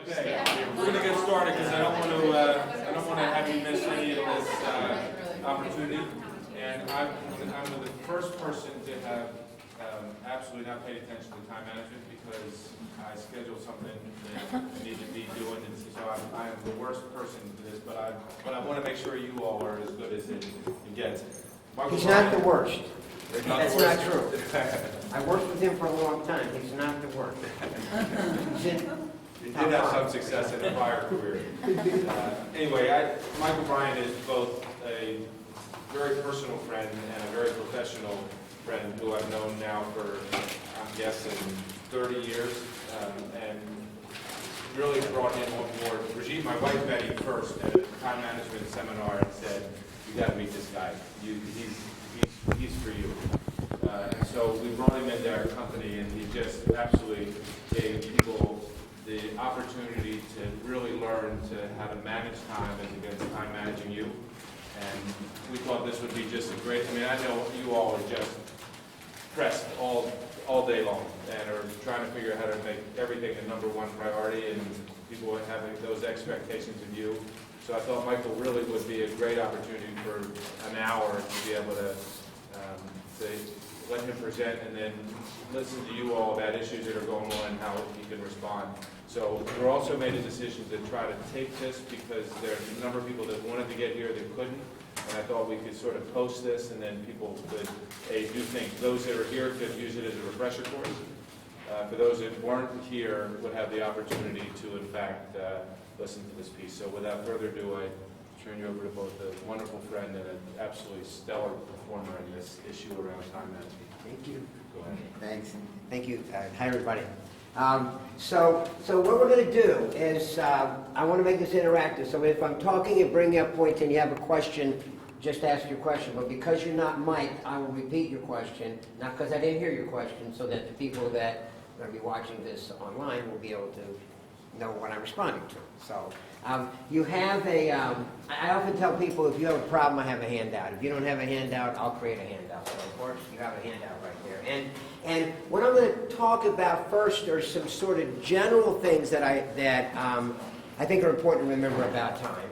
Okay, we're going to get started because I don't want to have you miss any of this opportunity. And I'm the first person to have absolutely not paid attention to time management because I scheduled something that I need to be doing, and so I'm the worst person for this. But I want to make sure you all are as good as it gets. He's not the worst. That's not true. I worked with him for a long time. He's not the worst. You did have some success in a prior career. Anyway, Michael Bryan is both a very personal friend and a very professional friend who I've known now for, I'm guessing, 30 years, and really brought him on board. Brigitte, my wife, met him first at a time management seminar and said, "You got to meet this guy. He's for you." And so we brought him into our company, and he just absolutely gave people the opportunity to really learn to how to manage time as against time managing you. And we thought this would be just a great, I mean, I know you all are just pressed all day long and are trying to figure out how to make everything a number one priority, and people are having those expectations of you. So I thought Michael really would be a great opportunity for an hour to be able to let him present and then listen to you all about issues that are going on and how he can respond. So we also made a decision to try to tape this because there's a number of people that wanted to get here that couldn't, and I thought we could sort of post this and then people could, do things. Those that are here could use it as a refresher course. For those that weren't here would have the opportunity to, in fact, listen to this piece. So without further ado, I turn you over to both a wonderful friend and an absolutely stellar performer in this issue around time management. Thank you. Go ahead. Thanks. Thank you. Hi, everybody. So what we're going to do is I want to make this interactive. So if I'm talking and bringing up points and you have a question, just ask your question. But because you're not mic'd, I will repeat your question, not because I didn't hear your question, so that the people that are going to be watching this online will be able to know what I'm responding to. So you have I often tell people if you have a problem, I have a handout. If you don't have a handout, I'll create a handout. So of course, you have a handout right there. And what I'm going to talk about first are some sort of general things that I think are important to remember about time.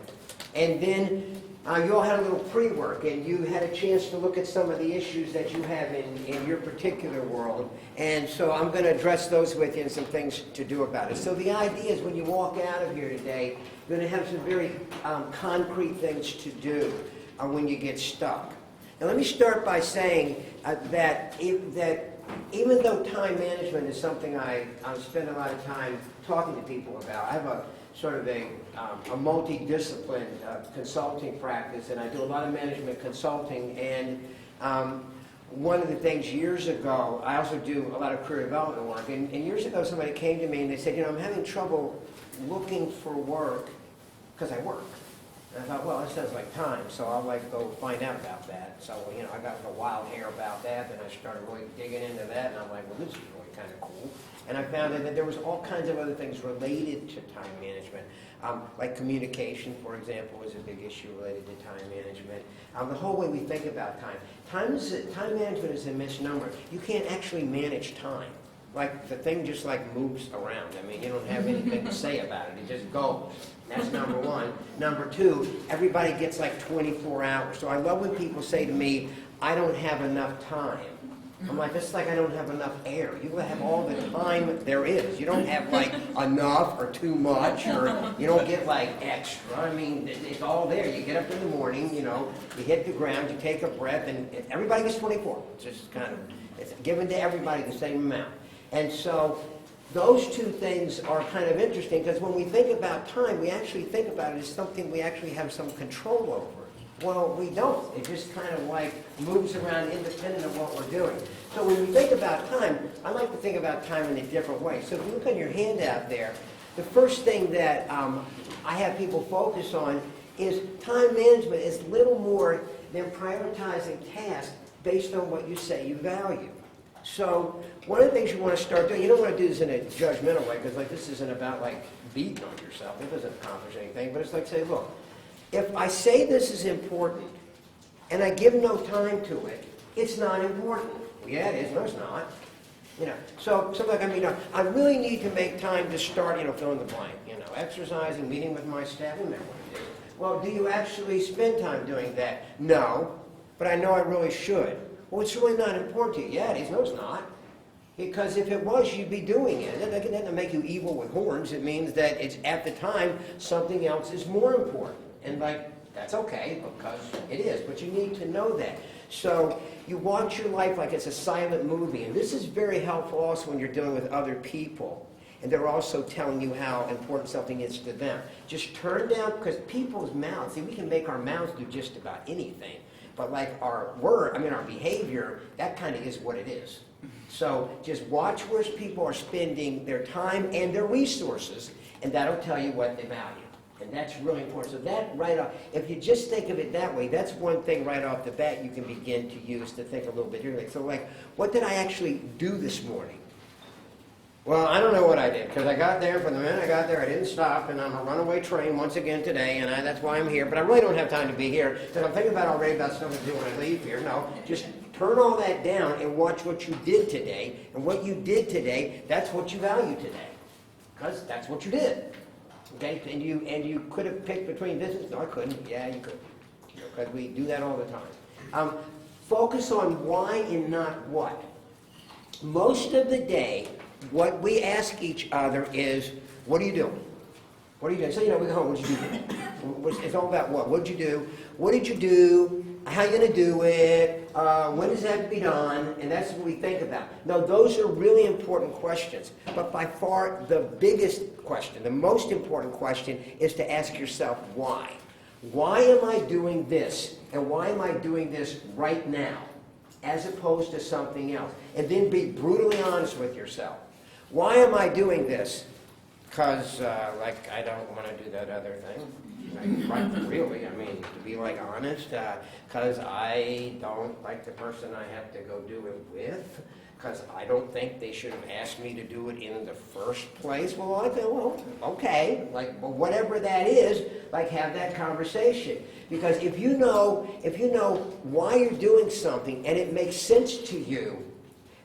And then you all had a little pre-work, and you had a chance to look at some of the issues that you have in your particular world. And so I'm going to address those with you and some things to do about it. So the idea is when you walk out of here today, you're going to have some very concrete things to do when you get stuck. Now let me start by saying that even though time management is something I spend a lot of time talking to people about, I have a sort of a multidiscipline consulting practice, and I do a lot of management consulting. And one of the things years ago, I also do a lot of career development work. And years ago, somebody came to me and they said, I'm having trouble looking for work because I work. And I thought, well, that sounds like time, so I'll go find out about that. So, I got a wild hair about that, and I started really digging into that, and I'm like, well, this is really kind of cool. And I found that there was all kinds of other things related to time management, like communication, for example, is a big issue related to time management. The whole way we think about time. Time management is a misnomer. You can't actually manage time. Like, the thing just moves around. I mean, you don't have anything to say about it. It just goes. That's number one. Number two, everybody gets 24 hours. So I love when people say to me, I don't have enough time. I'm like, it's like I don't have enough air. You have all the time there is. You don't have enough or too much, or you don't get extra. I mean, it's all there. You get up in the morning, you hit the ground, you take a breath, and everybody gets 24. It's just it's given to everybody the same amount. And so those two things are kind of interesting because when we think about time, we actually think about it as something we actually have some control over. Well, we don't. It just kind of moves around independent of what we're doing. So when we think about time, I like to think about time in a different way. So if you look on your handout there, the first thing that I have people focus on is time management is little more than prioritizing tasks based on what you say you value. So one of the things you want to start doing, you don't want to do this in a judgmental way because this isn't about beating on yourself. It doesn't accomplish anything. But it's say, look, if I say this is important and I give no time to it, it's not important. Well, yeah, it is. No, it's not. So like, I really need to make time to start, fill in the blank, exercising, meeting with my staff, whatever it is. Well, do you actually spend time doing that? No, but I know I really should. Well, it's really not important to you. Yeah, it is. No, it's not. Because if it was, you'd be doing it. That doesn't make you evil with horns. It means that it's at the time something else is more important. And that's okay, because it is. But you need to know that. So you watch your life like it's a silent movie. And this is very helpful also when you're dealing with other people. And they're also telling you how important something is to them. Just turn down, because people's mouths, see, we can make our mouths do just about anything. But our behavior, that kind of is what it is. So just watch where people are spending their time and their resources, and that'll tell you what they value. And that's really important. So that right off, if you just think of it that way, that's one thing right off the bat you can begin to use to think a little bit differently. So what did I actually do this morning? Well, I don't know what I did, because I got there, from the minute I got there, I didn't stop, and I'm a runaway train once again today, and that's why I'm here. But I really don't have time to be here, because I'm thinking already about stuff to do when I leave here. No, just turn all that down and watch what you did today, and what you did today, that's what you value today, because that's what you did. Okay, and you could have picked between business. No, I couldn't. Yeah, you could, because we do that all the time. Focus on why and not what. Most of the day, what we ask each other is, what are you doing? What are you doing? So, we go home, what did you do? It's all about what? What did you do? What did you do? How are you going to do it? When does that have to be done? And that's what we think about. No, those are really important questions. But by far, the biggest question, the most important question, is to ask yourself, why? Why am I doing this? And why am I doing this right now, as opposed to something else? And then be brutally honest with yourself. Why am I doing this? Because, I don't want to do that other thing. Really, to be honest, because I don't like the person I have to go do it with, because I don't think they should have asked me to do it in the first place. Well, I feel, okay, whatever that is, have that conversation. Because if you know why you're doing something and it makes sense to you,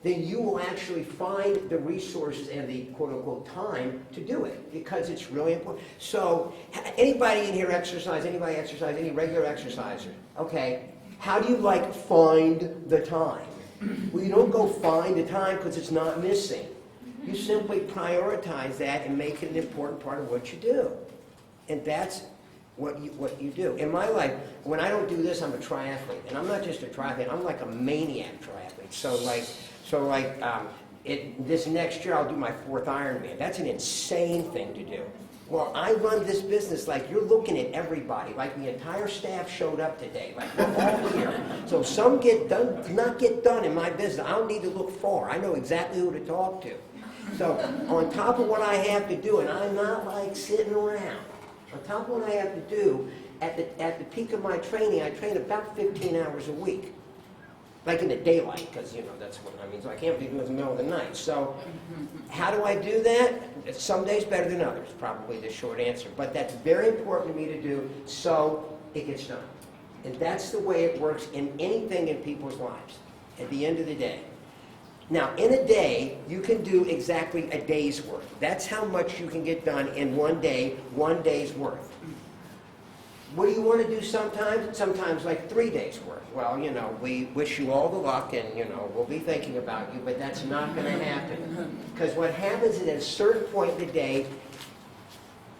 then you will actually find the resources and the quote-unquote time to do it, because it's really important. So, anybody in here exercise? Anybody exercise? Any regular exerciser? Okay. How do you find the time? Well, you don't go find the time because it's not missing. You simply prioritize that and make it an important part of what you do. And that's what you do. In my life, when I don't do this, I'm a triathlete. And I'm not just a triathlete, I'm like a maniac triathlete. This next year I'll do my 4th Ironman. That's an insane thing to do. Well, I run this business you're looking at everybody, the entire staff showed up today, we're all here. So if some do not get done in my business, I don't need to look far. I know exactly who to talk to. So on top of what I have to do, and I'm not sitting around, on top of what I have to do, at the peak of my training, I train about 15 hours a week. In the daylight, because, that's what I mean. So I can't be doing it in the middle of the night. So how do I do that? Some days better than others, probably the short answer. But that's very important to me to do, so it gets done. And that's the way it works in anything in people's lives, at the end of the day. Now, in a day, you can do exactly a day's worth. That's how much you can get done in one day, one day's worth. What do you want to do sometimes? Sometimes 3 days' worth. Well, we wish you all the luck, and, we'll be thinking about you, but that's not going to happen. Because what happens is at a certain point in the day,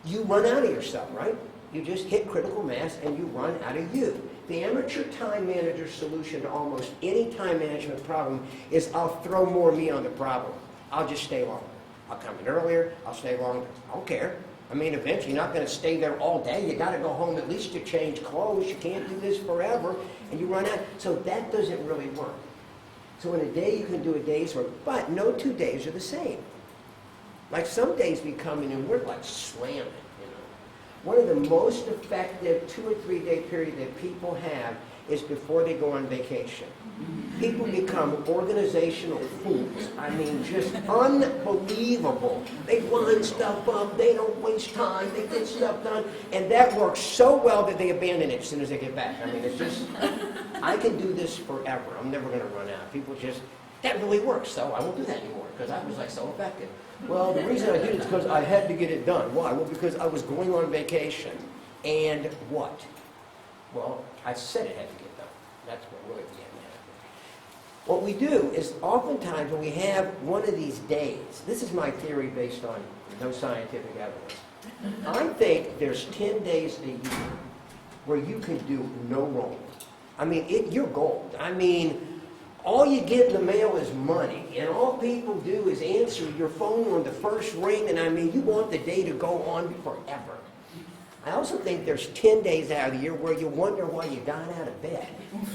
you run out of yourself, right? You just hit critical mass, and you run out of you. The amateur time manager's solution to almost any time management problem is I'll throw more me on the problem. I'll just stay longer. I'll come in earlier. I'll stay longer. I don't care. Eventually, you're not going to stay there all day. You got to go home at least to change clothes. You can't do this forever, and you run out. So that doesn't really work. So in a day, you can do a day's work, but no 2 days are the same. Some days we come in and we're slamming, One of the most effective 2 or 3 day period that people have is before they go on vacation. People become organizational fools. Just unbelievable. They line stuff up, they don't waste time, they get stuff done, and that works so well that they abandon it as soon as they get back. It's just, I can do this forever. I'm never going to run out. People just, that really works, so I won't do that anymore, because I was like so effective. Well, the reason I did it is because I had to get it done. Why? Well, because I was going on vacation. And what? Well, I said it had to get done. That's what really began to happen. What we do is oftentimes when we have one of these days, this is my theory based on no scientific evidence. I think there's 10 days a year where you can do no wrong. I mean, you're gold. I mean, all you get in the mail is money, and all people do is answer your phone on the first ring, and I mean, you want the day to go on forever. I also think there's 10 days out of the year where you wonder why you got out of bed.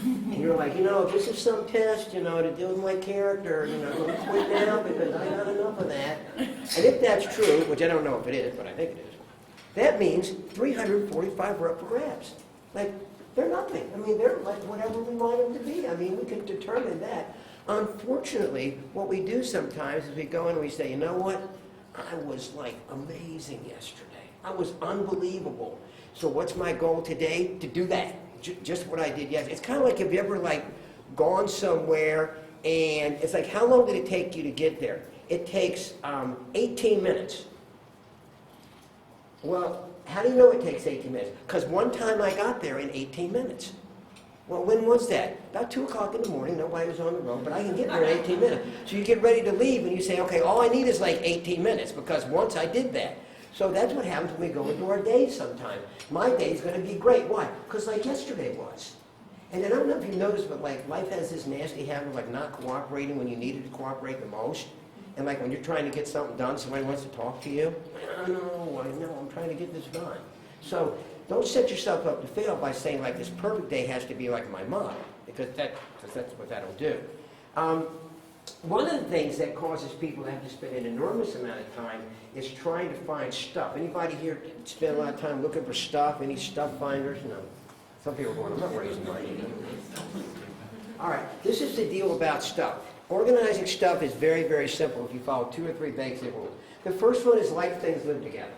And you're like, this is some test, to deal with my character, I'm going to quit now because I got enough of that. And if that's true, which I don't know if it is, but I think it is, that means 345 are up for grabs. Like, they're nothing. I mean, they're like whatever we want them to be. I mean, we can determine that. Unfortunately, what we do sometimes is we go in and we say, you know what? I was like amazing yesterday. I was unbelievable. So what's my goal today? To do that. Just what I did yesterday. It's kind of like, have you ever like gone somewhere and it's like, how long did it take you to get there? It takes 18 minutes. Well, how do you know it takes 18 minutes? Because one time I got there in 18 minutes. Well, when was that? About 2 o'clock in the morning. Nobody was on the road, but I can get there in 18 minutes. So you get ready to leave and you say, okay, all I need is like 18 minutes because once I did that. So that's what happens when we go into our days sometime. My day's going to be great. Why? Because like yesterday was. And then I don't know if you noticed, but like life has this nasty habit of like not cooperating when you needed to cooperate the most. And like when you're trying to get something done, somebody wants to talk to you. I know, I'm trying to get this done. So don't set yourself up to fail by saying like this perfect day has to be like my model, because that's what that'll do. One of the things that causes people to have to spend an enormous amount of time is trying to find stuff. Anybody here spend a lot of time looking for stuff? Any stuff finders? No. Some people are going, I'm not raising money. All right, this is the deal about stuff. Organizing stuff is very, very simple if you follow 2 or 3 basic rules. The first one is like things live together.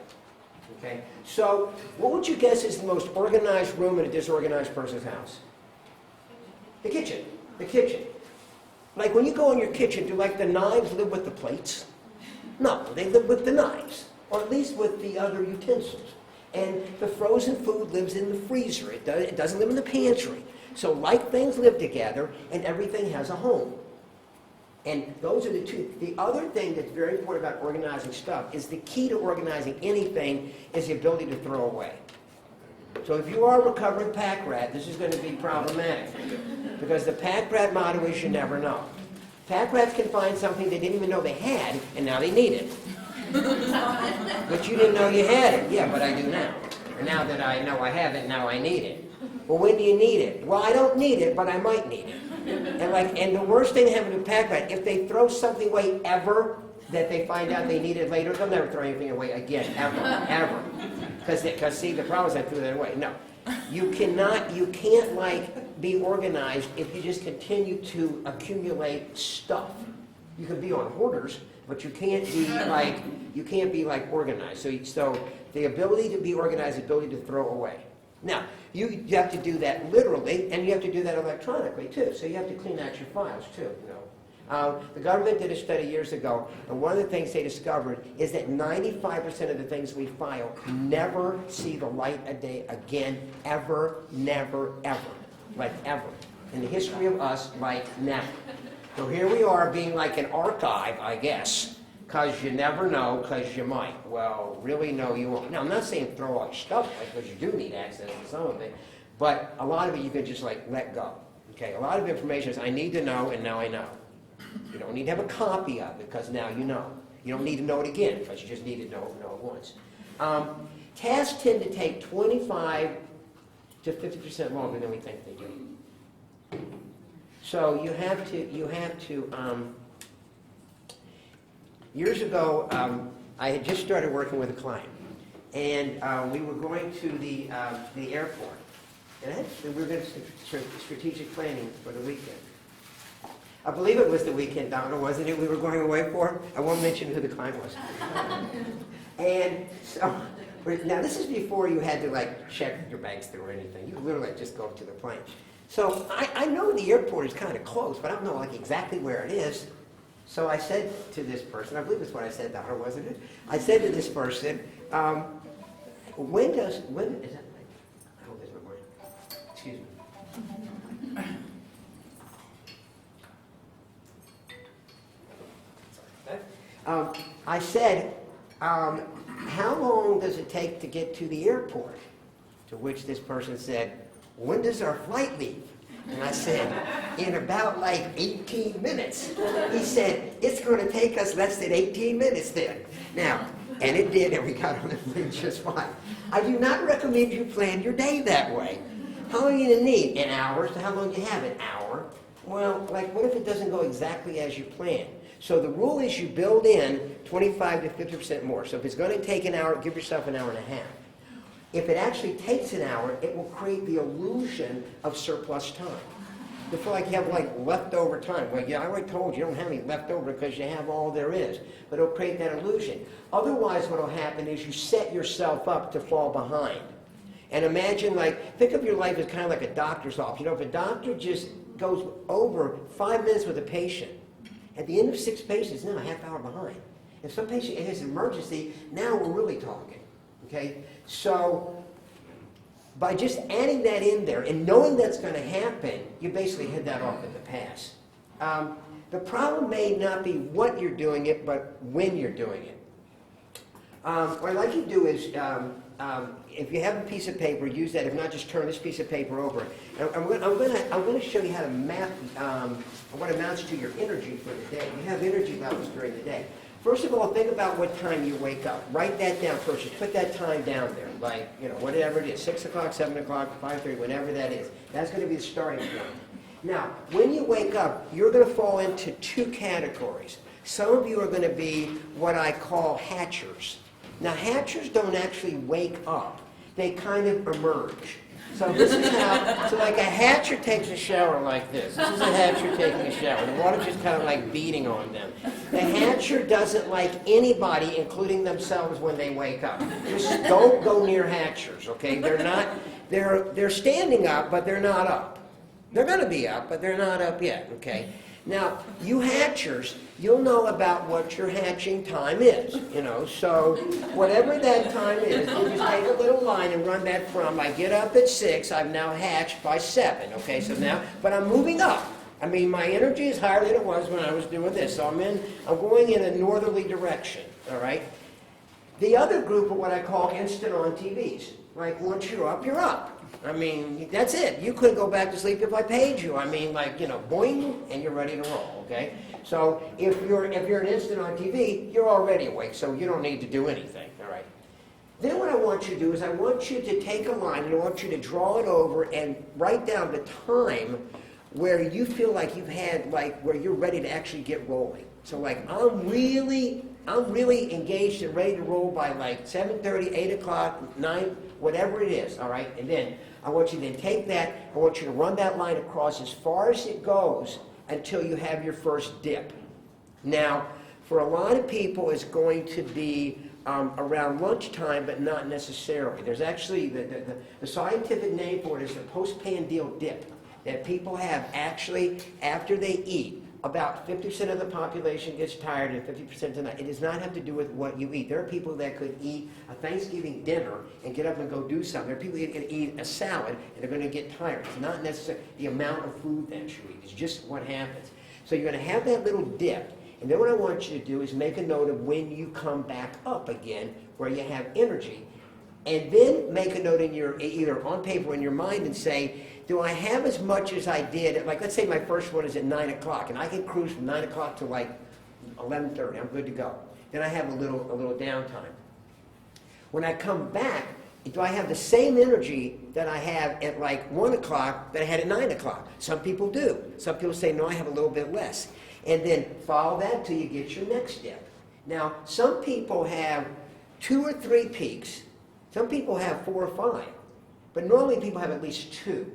Okay? So, what would you guess is the most organized room in a disorganized person's house? The kitchen. The kitchen. Like when you go in your kitchen, do like the knives live with the plates? No, they live with the knives, or at least with the other utensils. And the frozen food lives in the freezer. It doesn't live in the pantry. So like things live together, and everything has a home. And those are the two. The other thing that's very important about organizing stuff is the key to organizing anything is the ability to throw away. So if you are a recovering pack rat, this is going to be problematic for you. Because the pack rat motto is you never know. Pack rats can find something they didn't even know they had, and now they need it. But you didn't know you had it. Yeah, but I do now. And now that I know I have it, now I need it. Well, when do you need it? Well, I don't need it, but I might need it. And the worst thing happening to a pack rat, if they throw something away ever that they find out they need it later, they'll never throw anything away again, ever. Because see, the problem is I threw that away. No. You can't like be organized if you just continue to accumulate stuff. You can be on hoarders, but you can't be like organized. So the ability to be organized, the ability to throw away. Now, you have to do that literally, and you have to do that electronically too. So you have to clean out your files too. The government did a study years ago, and one of the things they discovered is that 95% of the things we file never see the light of day again, ever, never, ever. Like ever. In the history of us, like never. So here we are being like an archive, I guess, because you never know, because you might. Well, really, no, you won't. Now, I'm not saying throw all your stuff away, because you do need access to some of it, but a lot of it you can just like let go. Okay, a lot of information is I need to know, and now I know. You don't need to have a copy of it, because now you know. You don't need to know it again, because you just need to know it once. Tasks tend to take 25 to 50% longer than we think they do. So you have to, years ago, I had just started working with a client, and we were going to the airport, and we were going to strategic planning for the weekend. I believe it was the weekend, Donna, wasn't it? We were going away for. I won't mention who the client was. And so, now this is before you had to like check your bags through or anything. You literally just go to the plane. So I know the airport is kind of close, but I don't know like exactly where it is. So I said to this person, I believe that's what I said to her, wasn't it? I said to this person, when is that like, I hope that's my word. Excuse me. I said, how long does it take to get to the airport? To which this person said, when does our flight leave? And I said, in about like 18 minutes. He said, it's going to take us less than 18 minutes then. Now, and it did, and we got on the plane just fine. I do not recommend you plan your day that way. How long are you going to need? An hour. So how long do you have? An hour. Well, like what if it doesn't go exactly as you plan? So the rule is you build in 25 to 50% more. So if it's going to take an hour, give yourself an hour and a half. If it actually takes an hour, it will create the illusion of surplus time. You feel like you have like leftover time. Well, yeah, I already told you don't have any leftover because you have all there is. But it'll create that illusion. Otherwise, what will happen is you set yourself up to fall behind. And imagine like, think of your life as kind of like a doctor's office. You know, if a doctor just goes over 5 minutes with a patient, at the end of 6 patients, now a half hour behind. If some patient has an emergency, now we're really talking. Okay? So, by just adding that in there and knowing that's going to happen, you basically head that off at the pass. The problem may not be what you're doing it, but when you're doing it. What I'd like you to do is, if you have a piece of paper, use that. If not, just turn this piece of paper over. I'm going to show you how to map what amounts to your energy for the day. You have energy levels during the day. First of all, think about what time you wake up. Write that down first. Just put that time down there, like, you know, whatever it is, 6 o'clock, 7 o'clock, 5:30, whenever that is. That's going to be the starting point. Now, when you wake up, you're going to fall into 2 categories. Some of you are going to be what I call hatchers. Now, hatchers don't actually wake up. They kind of emerge. So this is how, so like a hatcher takes a shower like this. This is a hatcher taking a shower. The water's just kind of like beating on them. The hatcher doesn't like anybody, including themselves, when they wake up. Just don't go near hatchers, okay? They're not, they're standing up, but they're not up. They're going to be up, but they're not up yet, okay? Now, you hatchers, you'll know about what your hatching time is, you know, so whatever that time is, you just take a little line and run that from, I get up at 6, I've now hatched by 7, okay, so now, but I'm moving up. I mean, my energy is higher than it was when I was doing this, so I'm going in a northerly direction, all right? The other group are what I call instant on TVs. Like, once you're up, you're up. I mean, that's it. You couldn't go back to sleep if I paid you. I mean, like, you know, boing, and you're ready to roll, okay? So if you're an instant on TV, you're already awake, so you don't need to do anything, all right? Then what I want you to do is I want you to take a line, and I want you to draw it over and write down the time where you feel like you've had, like, where you're ready to actually get rolling. So, like, I'm really engaged and ready to roll by, like, 7:30, 8 o'clock, 9, whatever it is, all right? And then I want you to then take that, I want you to run that line across as far as it goes until you have your first dip. Now, for a lot of people, it's going to be around lunchtime, but not necessarily. There's actually, the scientific name for it is the postprandial dip, that people have actually after they eat. About 50% of the population gets tired and 50% does not. It does not have to do with what you eat. There are people that could eat a Thanksgiving dinner and get up and go do something. There are people that can eat a salad and they're going to get tired. It's not necessarily the amount of food that you eat. It's just what happens. So you're going to have that little dip. And then what I want you to do is make a note of when you come back up again where you have energy. And then make a note in your, either on paper or in your mind and say, do I have as much as I did? Like, let's say my first one is at 9 o'clock, and I can cruise from 9 o'clock to like 11:30. I'm good to go. Then I have a little downtime. When I come back, do I have the same energy that I have at like 1 o'clock that I had at 9 o'clock? Some people do. Some people say, no, I have a little bit less. And then follow that till you get your next dip. Now, some people have 2 or 3 peaks. Some people have 4 or 5. But normally people have at least 2.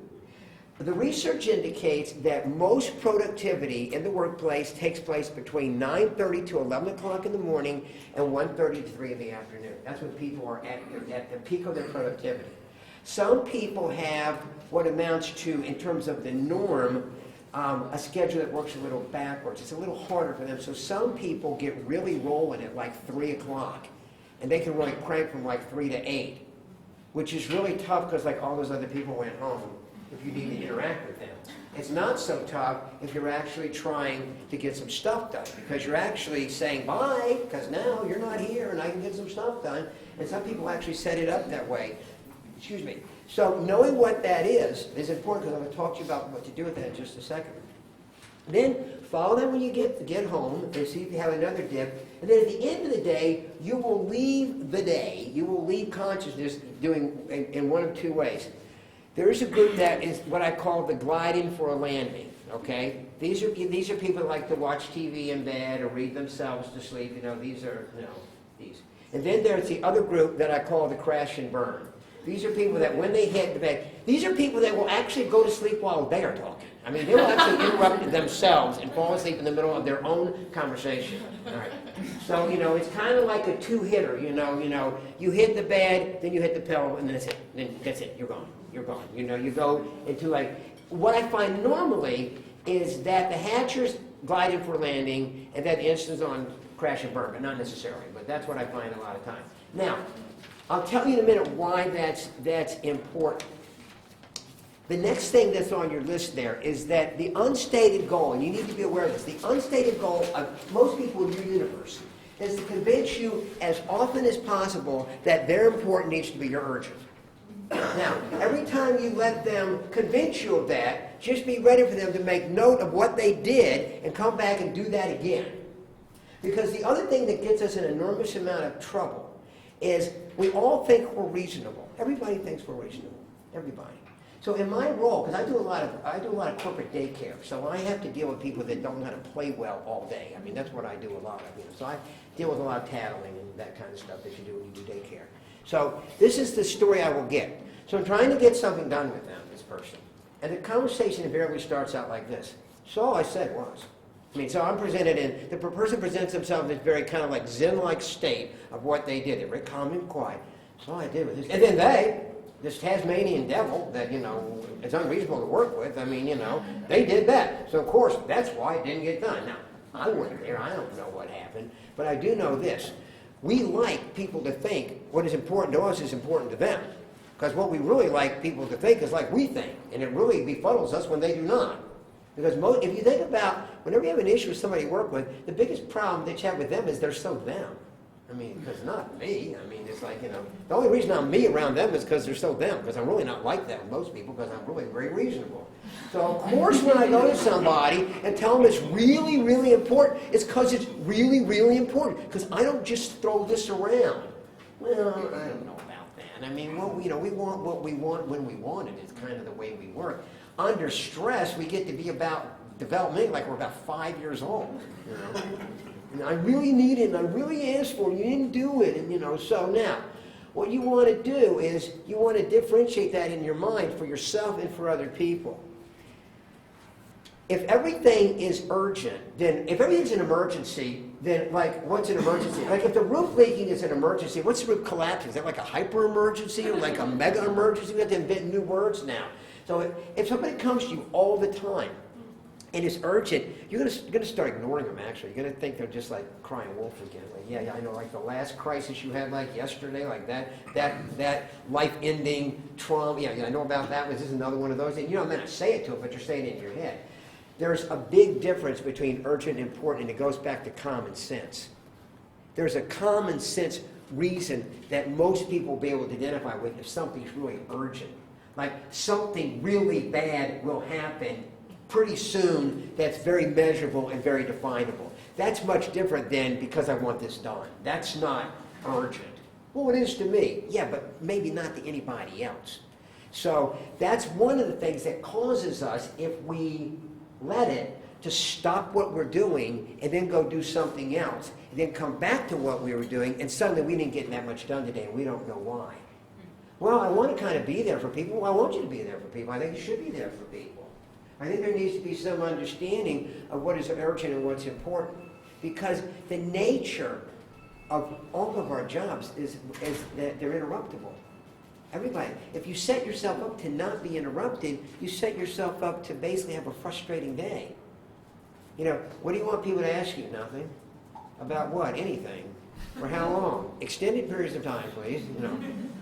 The research indicates that most productivity in the workplace takes place between 9:30 to 11 o'clock in the morning and 1:30 to 3 in the afternoon. That's when people are at the peak of their productivity. Some people have what amounts to, in terms of the norm, a schedule that works a little backwards. It's a little harder for them. So some people get really rolling at like 3 o'clock, and they can really crank from like 3 to 8, which is really tough because like all those other people went home if you need to interact with them. It's not so tough if you're actually trying to get some stuff done, because you're actually saying bye, because now you're not here and I can get some stuff done. And some people actually set it up that way. Excuse me. So knowing what that is important, because I'm going to talk to you about what to do with that in just a second. Then follow them when you get home and see if you have another dip. And then at the end of the day, you will leave the day, you will leave consciousness doing in one of two ways. There is a group that is what I call the gliding for a landing, okay? These are people that like to watch TV in bed or read themselves to sleep. These. And then there's the other group that I call the crash and burn. These are people that when they hit the bed, these are people that will actually go to sleep while they are talking. I mean, they will actually interrupt themselves and fall asleep in the middle of their own conversation. All right. So, it's kind of like a two-hitter, you hit the bed, then you hit the pillow, and then that's it. Then that's it, you're gone. You're gone. You go into like, what I find normally is that the hatchers gliding for landing and that the instance on crash and burn, but not necessarily. But that's what I find a lot of times. Now, I'll tell you in a minute why that's important. The next thing that's on your list there is that the unstated goal, and you need to be aware of this, the unstated goal of most people in your universe is to convince you as often as possible that their important needs to be your urgent. Now, every time you let them convince you of that, just be ready for them to make note of what they did and come back and do that again. Because the other thing that gets us an enormous amount of trouble is we all think we're reasonable. Everybody thinks we're reasonable. Everybody. So in my role, because I do a lot of corporate daycare, so I have to deal with people that don't know how to play well all day. I mean, that's what I do a lot of. So I deal with a lot of tattling and that kind of stuff that you do when you do daycare. So this is the story I will get. So I'm trying to get something done with them, this person. And the conversation invariably starts out like this. So all I said was. So I'm presented in, the person presents themselves in this very kind of like Zen-like state of what they did. They're very calm and quiet. So all I did was this. And then this Tasmanian devil that, is unreasonable to work with, they did that. So of course, that's why it didn't get done. Now, I wasn't there. I don't know what happened. But I do know this. We like people to think what is important to us is important to them. Because what we really like people to think is like we think. And it really befuddles us when they do not. Because if you think about, whenever you have an issue with somebody you work with, the biggest problem that you have with them is they're so them. Because not me. It's like, the only reason I'm me around them is because they're so them. Because I'm really not like that with most people, because I'm really very reasonable. So, of course, when I go to somebody and tell them it's really, really important, it's because it's really, really important. Because I don't just throw this around. Well, I don't know about that. We want what we want when we want it. It's kind of the way we work. Under stress, we get to be about development like we're about 5 years old. And I really need it, and I really asked for it, and you didn't do it, so now, what you want to do is you want to differentiate that in your mind for yourself and for other people. If everything is urgent, then if everything's an emergency, then what's an emergency? Like if the roof leaking is an emergency, what's the roof collapsing? Is that like a hyper emergency or like a mega emergency? We have to invent new words now. So if somebody comes to you all the time and it's urgent, you're gonna start ignoring them. Actually, you're gonna think they're just like crying wolf again. Like, yeah, I know. Like the last crisis you had, like yesterday, like that life-ending trauma. Yeah, I know about that. This is another one of those. And you don't meant to say it to them, but you're saying it in your head. There's a big difference between urgent and important, and it goes back to common sense. There's a common sense reason that most people will be able to identify with if something's really urgent. Like something really bad will happen pretty soon that's very measurable and very definable. That's much different than because I want this done. That's not urgent. Well, it is to me. Yeah, but maybe not to anybody else. So that's one of the things that causes us, if we let it, to stop what we're doing and then go do something else. And then come back to what we were doing, and suddenly we didn't get that much done today and we don't know why. Well, I want to kind of be there for people. Well, I want you to be there for people. I think you should be there for people. I think there needs to be some understanding of what is urgent and what's important. Because the nature of all of our jobs is that they're interruptible. Everybody. If you set yourself up to not be interrupted, you set yourself up to basically have a frustrating day. You know, what do you want people to ask you? Nothing. About what? Anything. For how long? Extended periods of time, please. You know,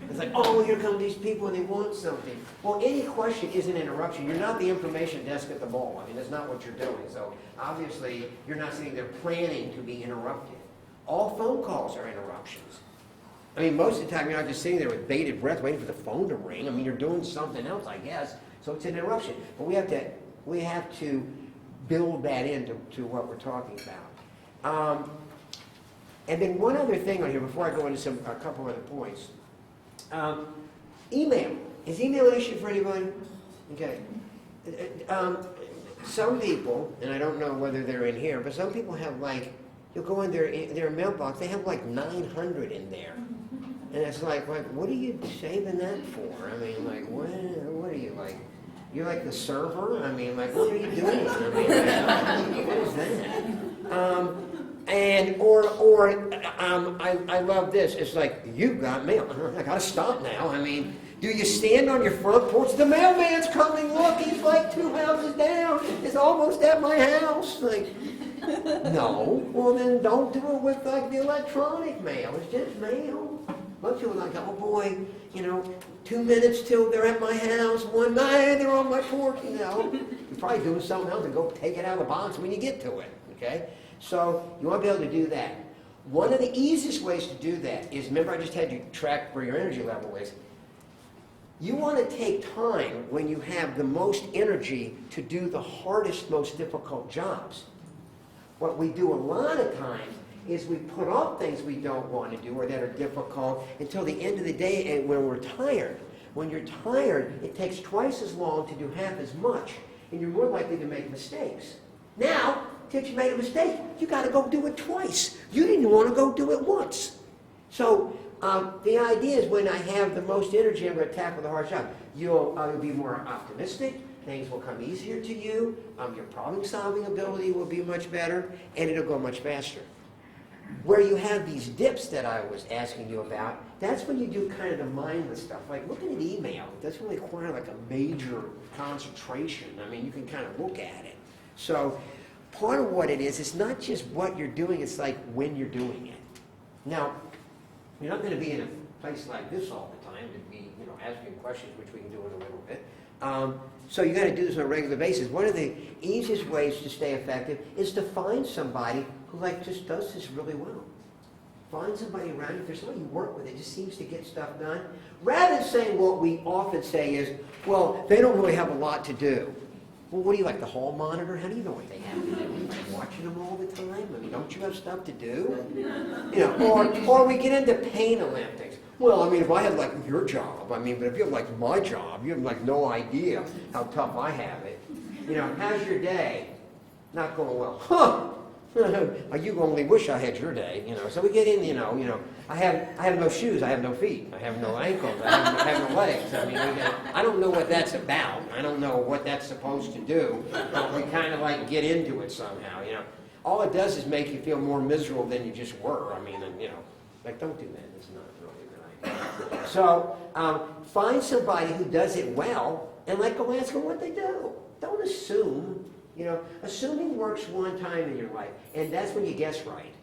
it's like, oh, here come these people and they want something. Well, any question is an interruption. You're not the information desk at the mall. I mean, that's not what you're doing. So obviously, you're not sitting there planning to be interrupted. All phone calls are interruptions. I mean, most of the time, you're not just sitting there with bated breath waiting for the phone to ring. I mean, you're doing something else, I guess. So it's an interruption. But we have to build that into what we're talking about. And then one other thing on here before I go into a couple other points. Email. Is email an issue for anybody? Okay. Some people, and I don't know whether they're in here, but some people have like, you'll go in their mailbox, they have like 900 in there. And it's like, what are you saving that for? I mean, like, what are you, like, you're like the server? I mean, like, what are you doing? I mean, like, what is that? I love this. It's like, you got mail. I gotta stop now. I mean, do you stand on your front porch? The mailman's coming. Look, he's like 2 houses down. It's almost at my house. Like, no. Well, then don't do it with like the electronic mail. It's just mail. Most people are like, oh boy, you know, 2 minutes till they're at my house. 1 night they're on my porch. You know, you're probably doing something else and go take it out of the box when you get to it. Okay. So you want to be able to do that. One of the easiest ways to do that is, remember I just had you track where your energy level is. You want to take time when you have the most energy to do the hardest, most difficult jobs. What we do a lot of times is we put off things we don't want to do or that are difficult until the end of the day and when we're tired. When you're tired, it takes twice as long to do half as much, and you're more likely to make mistakes. Now, since you made a mistake, you got to go do it twice. You didn't want to go do it once. So the idea is when I have the most energy, I'm going to tackle the hard job. You'll be more optimistic. Things will come easier to you. Your problem-solving ability will be much better, and it'll go much faster. Where you have these dips that I was asking you about, that's when you do kind of the mindless stuff. Like looking at email, it doesn't really require like a major concentration. I mean, you can kind of look at it. So part of what it is, it's not just what you're doing, it's like when you're doing it. Now, you're not going to be in a place like this all the time to be, you know, asking questions, which we can do in a little bit. So you got to do this on a regular basis. One of the easiest ways to stay effective is to find somebody who like just does this really well. Find somebody around you. If there's somebody you work with that just seems to get stuff done, rather than saying what we often say is, well, they don't really have a lot to do. Well, what do you like, the hall monitor? How do you know what they have to do? Are you like watching them all the time? I mean, don't you have stuff to do? You know, or we get into pain Olympics. Well, I mean, if I had like your job, I mean, but if you have like my job, you have like no idea how tough I have it. You know, how's your day? Not going well. Huh? You only wish I had your day, you know. So we get in, you know, I have no shoes, I have no feet, I have no ankles, I have no legs. I mean, I don't know what that's about. I don't know what that's supposed to do, but we kind of like get into it somehow, you know. All it does is make you feel more miserable than you just were. I mean, and, you know, like don't do that. It's not really a good idea. So find somebody who does it well and like go ask them what they do. Don't assume. You know, assuming works one time in your life, and that's when you guess right.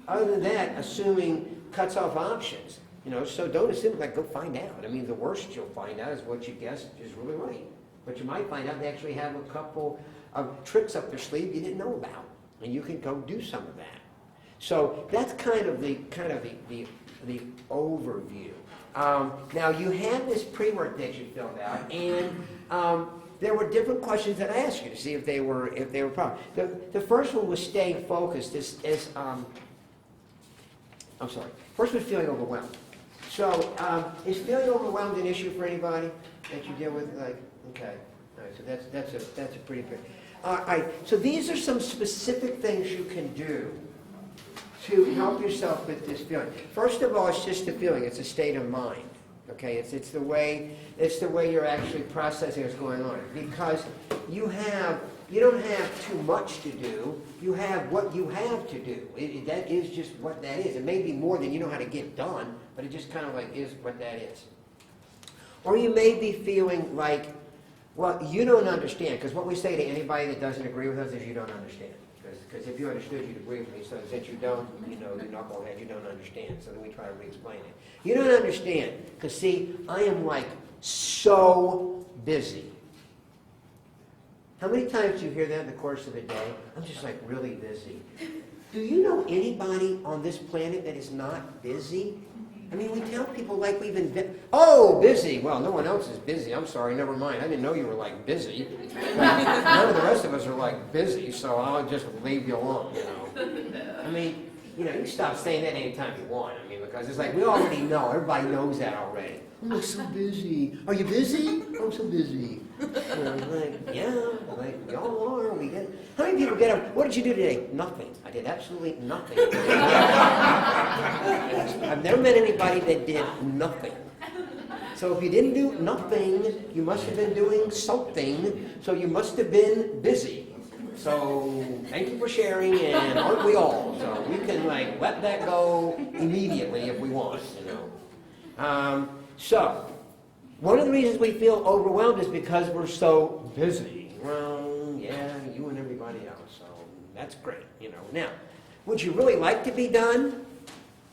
Other than that, assuming cuts off options. You know, so don't assume, like, go find out. I mean, the worst you'll find out is what you guessed is really right. But you might find out they actually have a couple of tricks up their sleeve you didn't know about, and you can go do some of that. So that's kind of the overview. Now, you had this pre-work that you filled out, and there were different questions that I asked you to see if they were proper. The first one was staying focused. I'm sorry. First was feeling overwhelmed. So is feeling overwhelmed an issue for anybody that you deal with? Like, okay, all right. So that's a pretty big. All right. So these are some specific things you can do to help yourself with this feeling. First of all, it's just a feeling. It's a state of mind. Okay, it's the way you're actually processing what's going on. Because you don't have too much to do. You have what you have to do. That is just what that is. It may be more than you know how to get done, but it just kind of like is what that is. Or you may be feeling like, well, you don't understand, because what we say to anybody that doesn't agree with us is you don't understand. Because if you understood, you'd agree with me. So since you don't, you knucklehead, you don't understand. So then we try to re-explain it. You don't understand, because see, I am like so busy. How many times do you hear that in the course of a day? I'm just like really busy. Do you know anybody on this planet that is not busy? I mean, we tell people like we've invented, oh, busy. Well, no one else is busy. I'm sorry, never mind. I didn't know you were like busy. None of the rest of us are like busy, so I'll just leave you alone, I mean, you can stop saying that anytime you want. I mean, because it's like we already know. Everybody knows that already. I'm so busy. Are you busy? I'm so busy. Like, yeah, like, y'all are. We get. How many people get up? What did you do today? Nothing. I did absolutely nothing. I've never met anybody that did nothing. So if you didn't do nothing, you must have been doing something. So you must have been busy. So thank you for sharing, and aren't we all? So we can like let that go immediately if we want, So one of the reasons we feel overwhelmed is because we're so busy. Well, yeah, you and everybody else. So that's great, Now, would you really like to be done?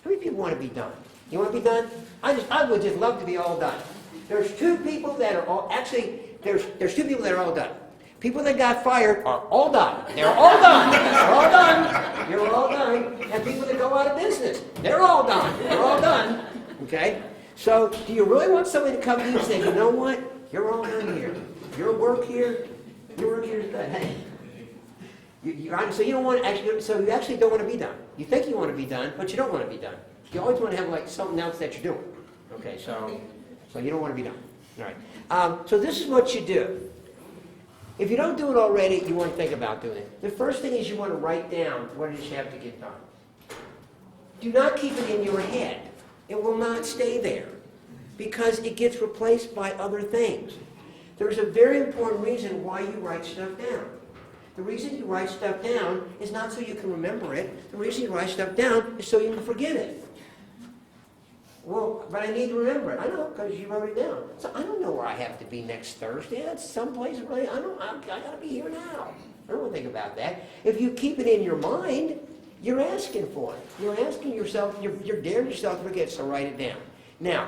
How many people want to be done? You want to be done? I would just love to be all done. There's two people that are all, actually, there's two people that are all done. People that got fired are all done. They're all done. They're all done. You're all done. And people that go out of business, they're all done. They're all done. Okay? So, do you really want somebody to come to you and say, you know what? You're all done here. Your work here is done. Hey. So you don't want to actually, so you actually don't want to be done. You think you want to be done, but you don't want to be done. You always want to have like something else that you're doing. Okay, so you don't want to be done. All right. So this is what you do. If you don't do it already, you want to think about doing it. The first thing is you want to write down what it is you have to get done. Do not keep it in your head. It will not stay there because it gets replaced by other things. There's a very important reason why you write stuff down. The reason you write stuff down is not so you can remember it. The reason you write stuff down is so you can forget it. Well, but I need to remember it. I know, because you wrote it down. So I don't know where I have to be next Thursday. That's someplace really, I got to be here now. I don't want to think about that. If you keep it in your mind, you're asking for it. You're asking yourself, you're daring yourself to forget, so write it down. Now,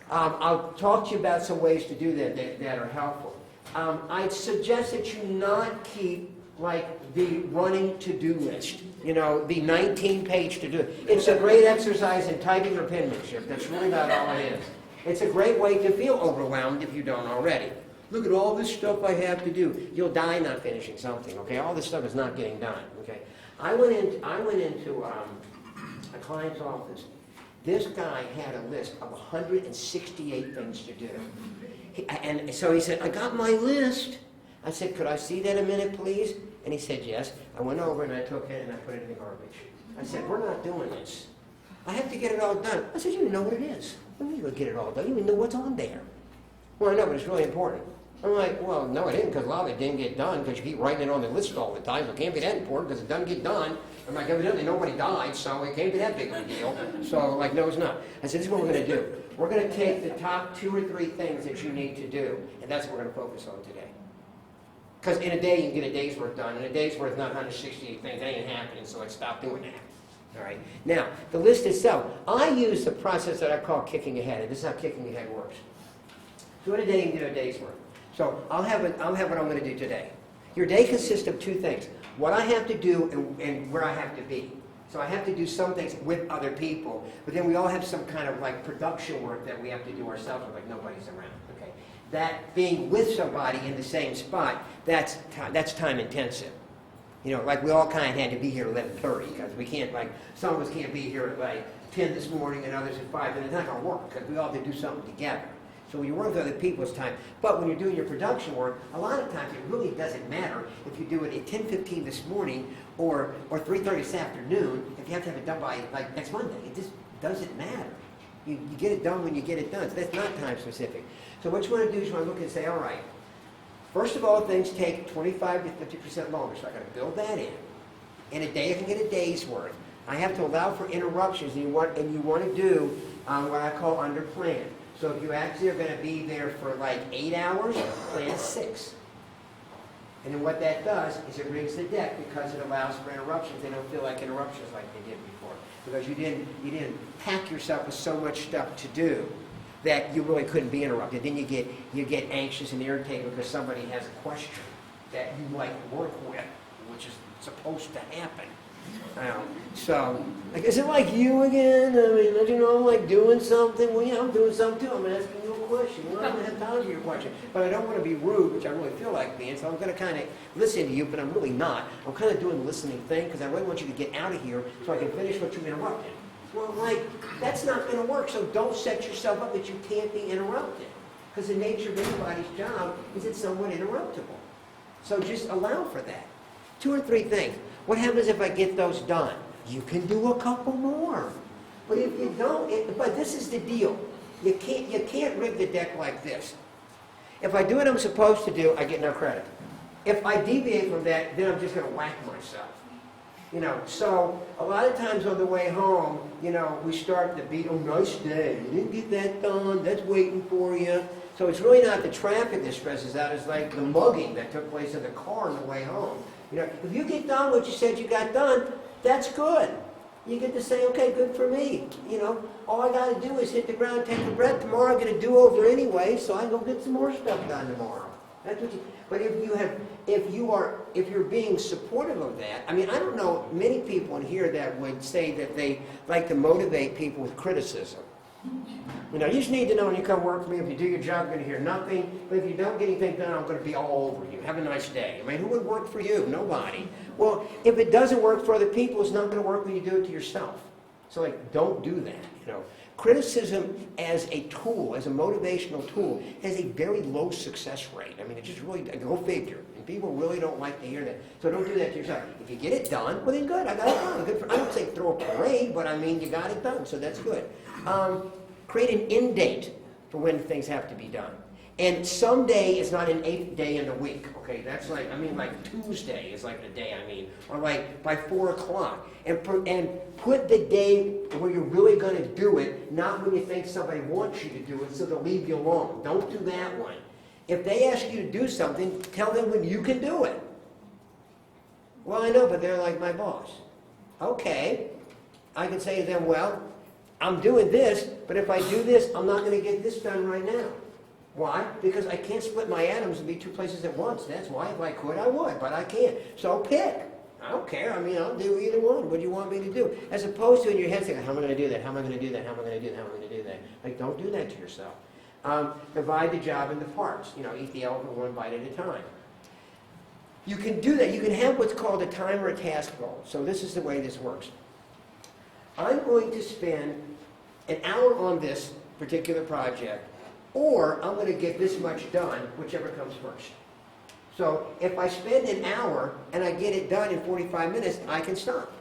I'll talk to you about some ways to do that are helpful. I'd suggest that you not keep like the running to-do list, the 19-page to-do. It's a great exercise in typing or penmanship. That's really about all it is. It's a great way to feel overwhelmed if you don't already. Look at all this stuff I have to do. You'll die not finishing something, okay? All this stuff is not getting done, okay? I went into a client's office. This guy had a list of 168 things to do. And so he said, I got my list. I said, could I see that a minute, please? And he said, yes. I went over and I took it and I put it in the garbage. I said, we're not doing this. I have to get it all done. I said, you didn't know what it is. What do you mean get it all done? You didn't know what's on there. Well, I know, but it's really important. I'm like, well, no, it didn't, because a lot of it didn't get done, because you keep writing it on the list all the time. So it can't be that important, because it doesn't get done. I'm like, evidently nobody died, so it can't be that big of a deal. So, like, no, it's not. I said, this is what we're going to do. We're going to take the top 2 or 3 things that you need to do, and that's what we're going to focus on today. Because in a day, you can get a day's worth done. In a day's worth, not 168 things. That ain't happening, so let's stop doing that. All right? Now, the list itself, I use the process that I call kicking ahead, and this is how kicking ahead works. So in a day, you can do a day's worth. So I'll have what I'm going to do today. Your day consists of 2 things. What I have to do and where I have to be. So I have to do some things with other people, but then we all have some kind of like production work that we have to do ourselves, like nobody's around. Okay? That being with somebody in the same spot, that's time intensive. Like we all kind of had to be here at 11:30 because we can't, like, some of us can't be here at like 10 this morning and others at 5, and it's not going to work because we all have to do something together. So when you work with other people's time, but when you're doing your production work, a lot of times it really doesn't matter if you do it at 10:15 this morning or 3:30 this afternoon, if you have to have it done by like next Monday. It just doesn't matter. You get it done when you get it done. So that's not time specific. So what you want to do is you want to look and say, all right, first of all, things take 25 to 50% longer, so I got to build that in. In a day, I can get a day's worth. I have to allow for interruptions, and you want to do what I call under plan. So if you actually are going to be there for like 8 hours, plan 6. And then what that does is it rigs the deck because it allows for interruptions. They don't feel like interruptions like they did before. Because you didn't pack yourself with so much stuff to do that you really couldn't be interrupted. Then you get anxious and irritated because somebody has a question that you like work with, which is supposed to happen. So, like, is it like you again? I mean, don't you know I'm like doing something? Well, yeah, I'm doing something too. I'm asking you a question. Well, I don't have time for your question. But I don't want to be rude, which I really feel like being, so I'm going to kind of listen to you, but I'm really not. I'm kind of doing the listening thing because I really want you to get out of here so I can finish what you interrupted. Well, like, that's not going to work, so don't set yourself up that you can't be interrupted. Because the nature of anybody's job is it's somewhat interruptible. So just allow for that. 2 or 3 things. What happens if I get those done? You can do a couple more. But if you don't, but this is the deal. You can't rig the deck like this. If I do what I'm supposed to do, I get no credit. If I deviate from that, then I'm just going to whack myself. You know, so a lot of times on the way home, you know, we start the beat, oh, nice day, you didn't get that done, that's waiting for you. So it's really not the traffic that stresses out, it's like the mugging that took place in the car on the way home. You know, if you get done what you said you got done, that's good. You get to say, okay, good for me. You know, all I got to do is hit the ground, take a breath. Tomorrow I'm going to do over anyway, so I can go get some more stuff done tomorrow. That's what you. But if you're being supportive of that, I mean, I don't know many people in here that would say that they like to motivate people with criticism. You know, you just need to know when you come work for me, if you do your job, you're going to hear nothing. But if you don't get anything done, I'm going to be all over you. Have a nice day. I mean, who would work for you? Nobody. Well, if it doesn't work for other people, it's not going to work when you do it to yourself. So, like, don't do that, you know. Criticism as a tool, as a motivational tool, has a very low success rate. I mean, it just really, go figure. And people really don't like to hear that. So don't do that to yourself. If you get it done, well then good, I got it done. Good for, I don't say throw a parade, but I mean, you got it done, so that's good. Create an end date for when things have to be done. And someday is not an 8th day in the week, okay? That's like, I mean, like Tuesday is like the day, I mean, or like by 4 o'clock. And put the day where you're really going to do it, not when you think somebody wants you to do it, so they'll leave you alone. Don't do that one. If they ask you to do something, tell them when you can do it. Well, I know, but they're like my boss. Okay. I can say to them, well, I'm doing this, but if I do this, I'm not going to get this done right now. Why? Because I can't split my atoms and be 2 places at once. That's why. If I could, I would, but I can't. So pick. I don't care. I mean, I'll do either one. What do you want me to do? As opposed to in your head saying, how am I going to do that? How am I going to do that? How am I going to do that? How am I going to do that? Like, don't do that to yourself. Divide the job into parts. You know, eat the elephant one bite at a time. You can do that. You can have what's called a time or a task goal. So this is the way this works. I'm going to spend an hour on this particular project, or I'm going to get this much done, whichever comes first. So if I spend an hour and I get it done in 45 minutes, I can stop.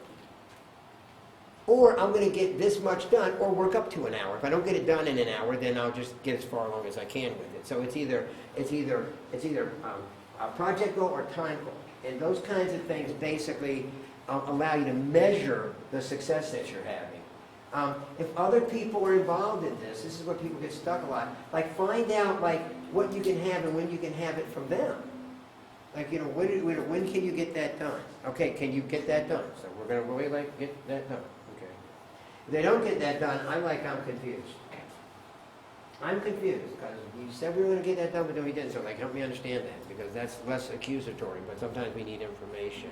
Or I'm going to get this much done, or work up to an hour. If I don't get it done in an hour, then I'll just get as far along as I can with it. So it's either a project goal or time goal. And those kinds of things basically allow you to measure the success that you're having. If other people are involved in this, this is where people get stuck a lot. Like, find out like what you can have and when you can have it from them. Like, you know, when can you get that done? Okay, can you get that done? So we're going to really like get that done. Okay. If they don't get that done, I'm confused. I'm confused because you said we were going to get that done, but then we didn't. So like, help me understand that, because that's less accusatory. But sometimes we need information.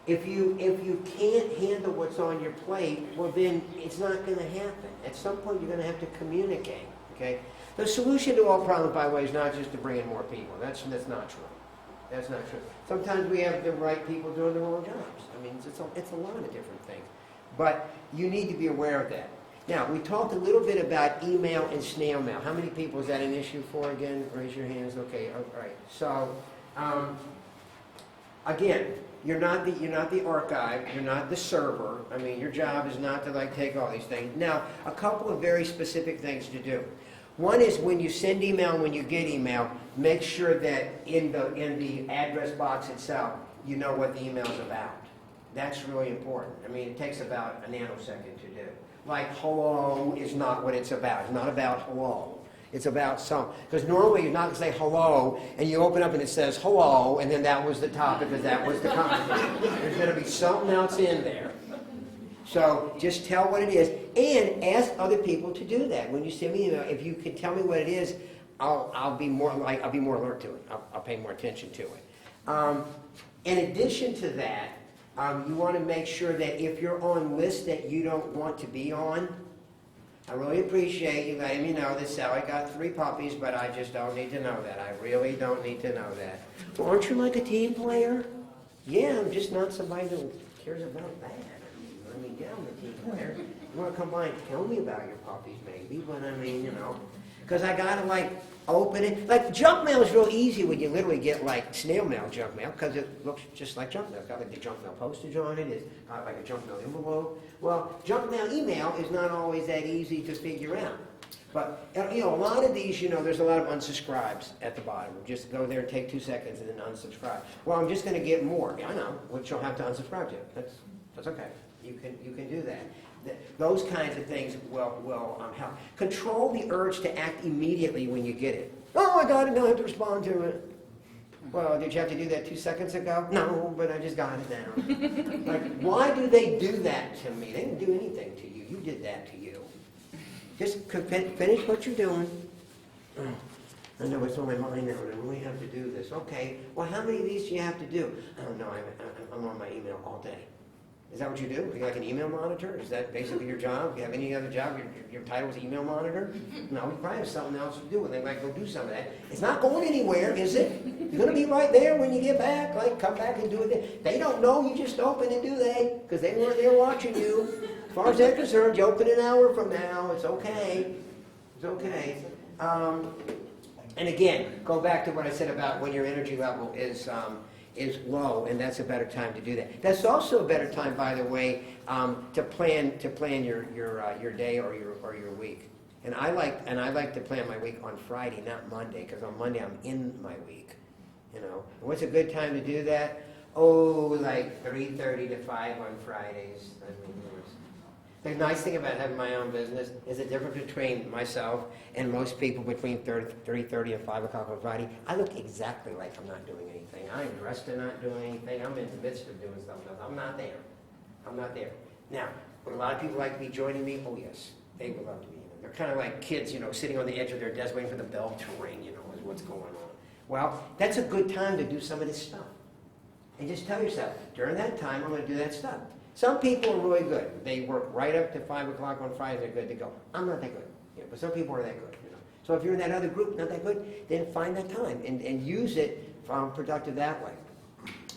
If you can't handle what's on your plate, well then it's not going to happen. At some point you're going to have to communicate, okay? The solution to all problems, by the way, is not just to bring in more people. That's not true. That's not true. Sometimes we have the right people doing the wrong jobs. I mean, it's a lot of different things. But you need to be aware of that. Now, we talked a little bit about email and snail mail. How many people is that an issue for again? Raise your hands. Okay, all right. So, again, you're not the archive, you're not the server. I mean, your job is not to like take all these things. Now, a couple of very specific things to do. One is when you send email and when you get email, make sure that in the address box itself, you know what the email's about. That's really important. I mean, it takes about a nanosecond to do. Like hello is not what it's about. It's not about hello. It's about some, because normally you're not going to say hello, and you open up and it says hello, and then that was the topic, because that was the conversation. There's going to be something else in there. So just tell what it is, and ask other people to do that. When you send me, if you can tell me what it is, I'll be more alert to it. I'll pay more attention to it. In addition to that, you want to make sure that if you're on lists that you don't want to be on, I really appreciate you letting me know that Sally got 3 puppies, but I just don't need to know that. I really don't need to know that. Well, aren't you like a team player? Yeah, I'm just not somebody who cares about that. I mean, yeah, I'm a team player. You want to come by and tell me about your puppies, maybe, but I mean, because I got to, like, open it. Like, junk mail is real easy when you literally get, like, snail mail junk mail, because it looks just like junk mail. It's got, like, the junk mail postage on it. It's got, like, a junk mail envelope. Well, junk mail email is not always that easy to figure out. But, a lot of these, there's a lot of unsubscribes at the bottom. Just go there and take 2 seconds and then unsubscribe. Well, I'm just going to get more. Yeah, I know, which you'll have to unsubscribe to. That's okay. You can do that. Those kinds of things will help. Control the urge to act immediately when you get it. Oh, I got it, now I have to respond to it. Well, did you have to do that 2 seconds ago? No, but I just got it now. Like, why do they do that to me? They didn't do anything to you. You did that to you. Just finish what you're doing. I know it's on my mind now, and I really have to do this. Okay, well, how many of these do you have to do? Oh, no, I'm on my email all day. Is that what you do? Are you like an email monitor? Is that basically your job? Do you have any other job? Your title is email monitor? No, you probably have something else to do, and they might go do some of that. It's not going anywhere, is it? You're going to be right there when you get back. Like, come back and do it. They don't know you just open it, do they? Because they weren't there watching you. As far as they're concerned, you open an hour from now. It's okay. It's okay. And again, go back to what I said about when your energy level is low, and that's a better time to do that. That's also a better time, by the way, to plan your day or your week. And I like to plan my week on Friday, not Monday, because on Monday I'm in my week. And what's a good time to do that? Oh, like 3:30 to 5 on Fridays. The nice thing about having my own business is the difference between myself and most people between 3:30 and 5 o'clock on Friday. I look exactly like I'm not doing anything. I'm dressed to not doing anything. I'm in the midst of doing stuff. I'm not there. I'm not there. Now, would a lot of people like to be joining me? Oh, yes. They would love to be. They're kind of like kids, sitting on the edge of their desk waiting for the bell to ring, is what's going on. Well, that's a good time to do some of this stuff. And just tell yourself, during that time, I'm going to do that stuff. Some people are really good. They work right up to 5 o'clock on Friday. They're good to go. I'm not that good. But some people are that good. So if you're in that other group, not that good, then find that time and use it productive that way.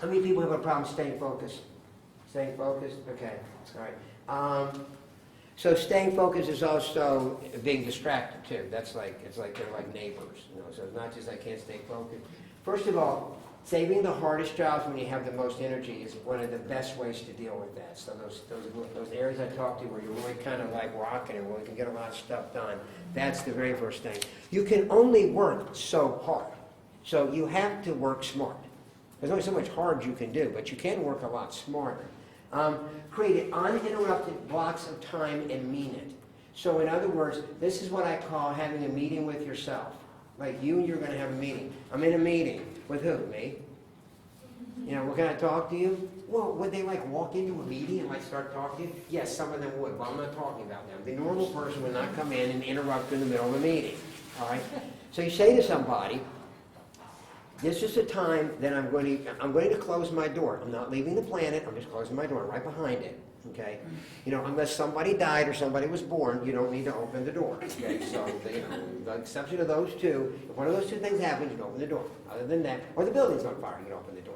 How many people have a problem staying focused? Staying focused? Okay. All right. So staying focused is also being distracted too. It's like they're like neighbors. So it's not just I can't stay focused. First of all, saving the hardest jobs when you have the most energy is one of the best ways to deal with that. So those areas I talked to where you're really kind of like rocking and really can get a lot of stuff done, that's the very first thing. You can only work so hard. So you have to work smart. There's only so much hard you can do, but you can work a lot smarter. Create uninterrupted blocks of time and mean it. So in other words, this is what I call having a meeting with yourself. Like you and you're going to have a meeting. I'm in a meeting. With who? Me? What can I talk to you? Well, would they walk into a meeting and start talking to you? Yes, some of them would, but I'm not talking about them. The normal person would not come in and interrupt in the middle of a meeting. All right? So you say to somebody, this is the time that I'm going to close my door. I'm not leaving the planet. I'm just closing my door right behind it. Okay? Unless somebody died or somebody was born, you don't need to open the door. Okay? So, the exception of those two, if one of those two things happens, you can open the door. Other than that, or the building's on fire, you can open the door.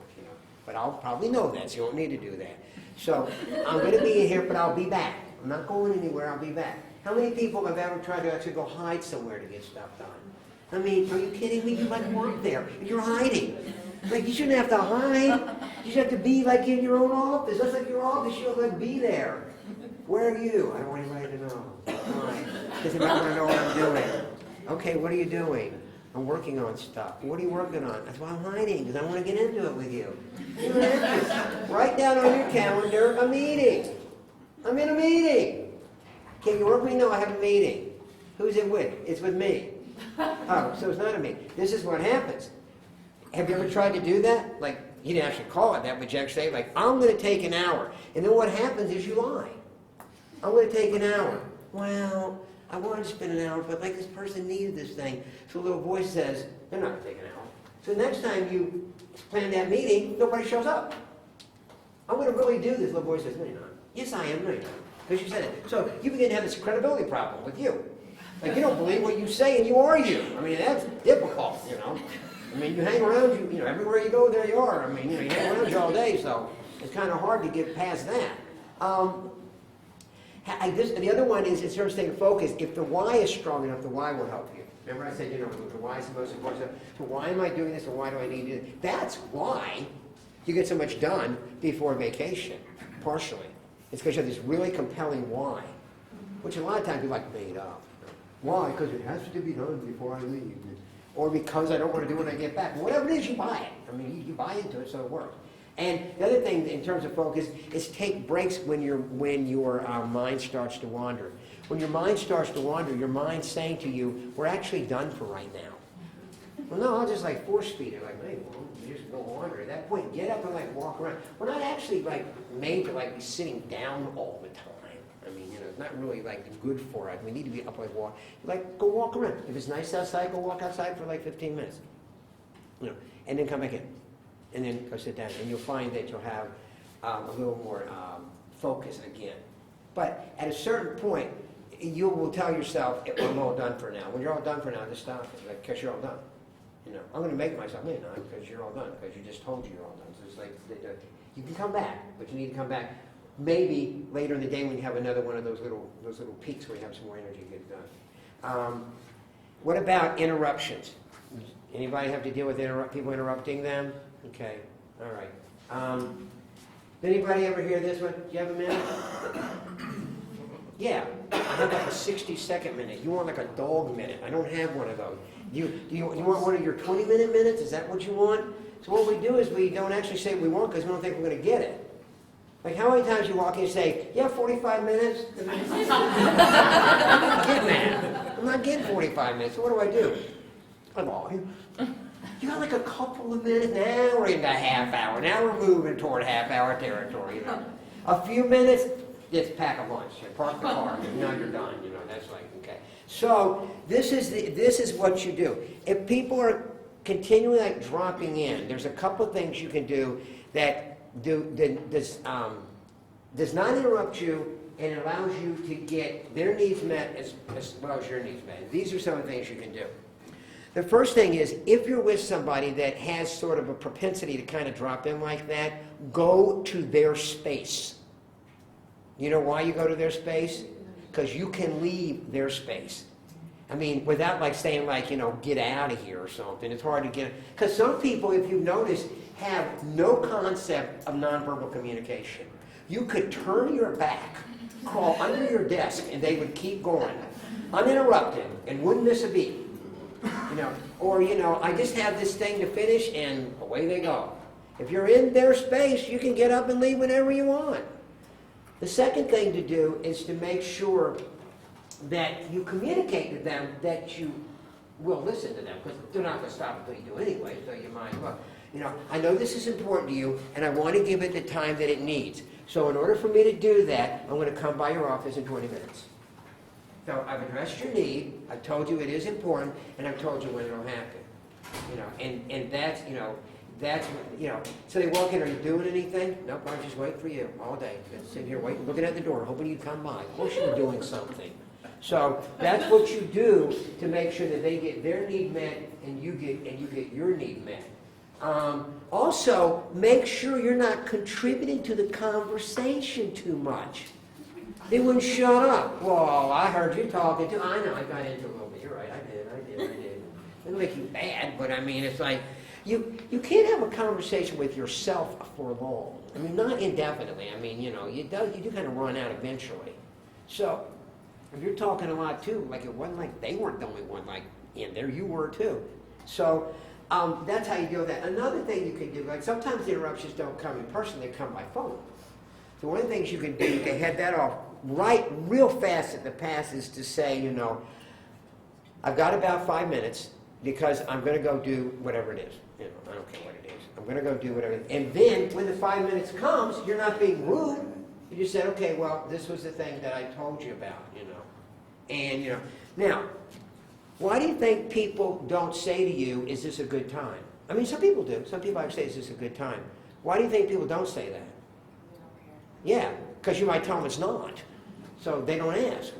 But I'll probably know that, so you don't need to do that. So, I'm going to be in here, but I'll be back. I'm not going anywhere. I'll be back. How many people have ever tried to actually go hide somewhere to get stuff done? I mean, are you kidding me? You work there. You're hiding. You shouldn't have to hide. You should have to be in your own office. That's like your office. You don't be there. Where are you? I don't want anybody to know. Why? Because they might want to know what I'm doing. Okay, what are you doing? I'm working on stuff. What are you working on? That's why I'm hiding, because I want to get into it with you. You don't have to. Write down on your calendar a meeting. I'm in a meeting. Can you work with me? No, I have a meeting. Who's it with? It's with me. Oh, so it's not a meeting. This is what happens. Have you ever tried to do that? Like, you didn't actually call it that, but you actually say, like, I'm going to take an hour. And then what happens is you lie. I'm going to take an hour. Well, I wanted to spend an hour, but like this person needed this thing. So a little voice says, they're not going to take an hour. So next time you plan that meeting, nobody shows up. I'm going to really do this. Little voice says, no, you're not. Yes, I am. No, you're not. Because you said it. So you begin to have this credibility problem with you. Like, you don't believe what you say, and you are you. I mean, that's difficult, you know. I mean, you hang around, you know, everywhere you go, there you are. I mean, you know, you hang around you all day, so it's kind of hard to get past that. The other one is, in terms of staying focused, if the why is strong enough, the why will help you. Remember I said, you know, the why is the most important stuff. So why am I doing this, and why do I need to do it? That's why you get so much done before vacation, partially. It's because you have this really compelling why, which a lot of times you like made up. Why? Because it has to be done before I leave. Or because I don't want to do it when I get back. Whatever it is, you buy it. I mean, you buy into it, so it works. And the other thing, in terms of focus, is take breaks when your mind starts to wander. When your mind starts to wander, your mind's saying to you, we're actually done for right now. Well, no, I'll just like force feed it. Like, hey, well, you just go wander. At that point, get up and like walk around. We're not actually like made to like be sitting down all the time. I mean, you know, it's not really like good for us. We need to be up like walk. Like, go walk around. If it's nice outside, go walk outside for like 15 minutes. You know, and then come back in. And then go sit down, and you'll find that you'll have a little more focus again. But at a certain point, you will tell yourself, I'm all done for now. When you're all done for now, just stop it, like, because you're all done. You know, I'm going to make myself, no, you're not, because you're all done, because you just told you you're all done. So it's like, you can come back, but you need to come back maybe later in the day when you have another one of those little peaks where you have some more energy to get it done. What about interruptions? Anybody have to deal with people interrupting them? Okay, all right. Did anybody ever hear this one? Do you have a minute? Yeah, I have like a 60-second minute. You want like a dog minute. I don't have one of those. You want one of your 20-minute minutes? Is that what you want? So what we do is we don't actually say what we want because we don't think we're going to get it. Like, how many times you walk in and say, yeah, 45 minutes? I'm not getting that. I'm not getting 45 minutes. So what do? I'm all, you got like a couple of minutes. Now we're into a half hour. Now we're moving toward half-hour territory, you know. A few minutes, it's pack a lunch. You park the car, and now you're done. You know, that's like, okay. So this is what you do. If people are continually like dropping in, there's a couple of things you can do that does not interrupt you and allows you to get their needs met as well as your needs met. These are some of the things you can do. The first thing is, if you're with somebody that has sort of a propensity to kind of drop in like that, go to their space. You know why you go to their space? Because you can leave their space. I mean, without like saying like, you know, get out of here or something. It's hard to get, because some people, if you've noticed, have no concept of nonverbal communication. You could turn your back, crawl under your desk, and they would keep going, uninterrupted, and wouldn't miss a beat. You know, or, you know, I just have this thing to finish, and away they go. If you're in their space, you can get up and leave whenever you want. The second thing to do is to make sure that you communicate to them that you will listen to them, because they're not going to stop until you do anyway, so you might as well. You know, I know this is important to you, and I want to give it the time that it needs. So in order for me to do that, I'm going to come by your office in 20 minutes. So I've addressed your need, I've told you it is important, and I've told you when it'll happen. You know, and that's, you know, so they walk in, are you doing anything? Nope, I'm just waiting for you all day. Just sitting here waiting, looking at the door, hoping you'd come by. Of course you're doing something. So that's what you do to make sure that they get their need met and you get your need met. Also, make sure you're not contributing to the conversation too much. They wouldn't shut up. Well, I heard you talking to. I know, I got into a little bit. You're right, I did. It doesn't make you bad, but I mean, it's like, you can't have a conversation with yourself for long. I mean, not indefinitely. I mean, you know, you do kind of run out eventually. So, if you're talking a lot too, like it wasn't like they weren't the only one like in there, you were too. So that's how you deal with that. Another thing you can do, like sometimes the interruptions don't come in person, they come by phone. So one of the things you can do, you can head that off right real fast at the pass is to say, you know, I've got about 5 minutes because I'm going to go do whatever it is. You know, I don't care what it is. I'm going to go do whatever it is. And then when the 5 minutes comes, you're not being rude. You just said, okay, well, this was the thing that I told you about, you know. And, you know, now, why do you think people don't say to you, is this a good time? I mean, some people do. Some people actually say, is this a good time? Why do you think people don't say that? Yeah, because you might tell them it's not. So they don't ask.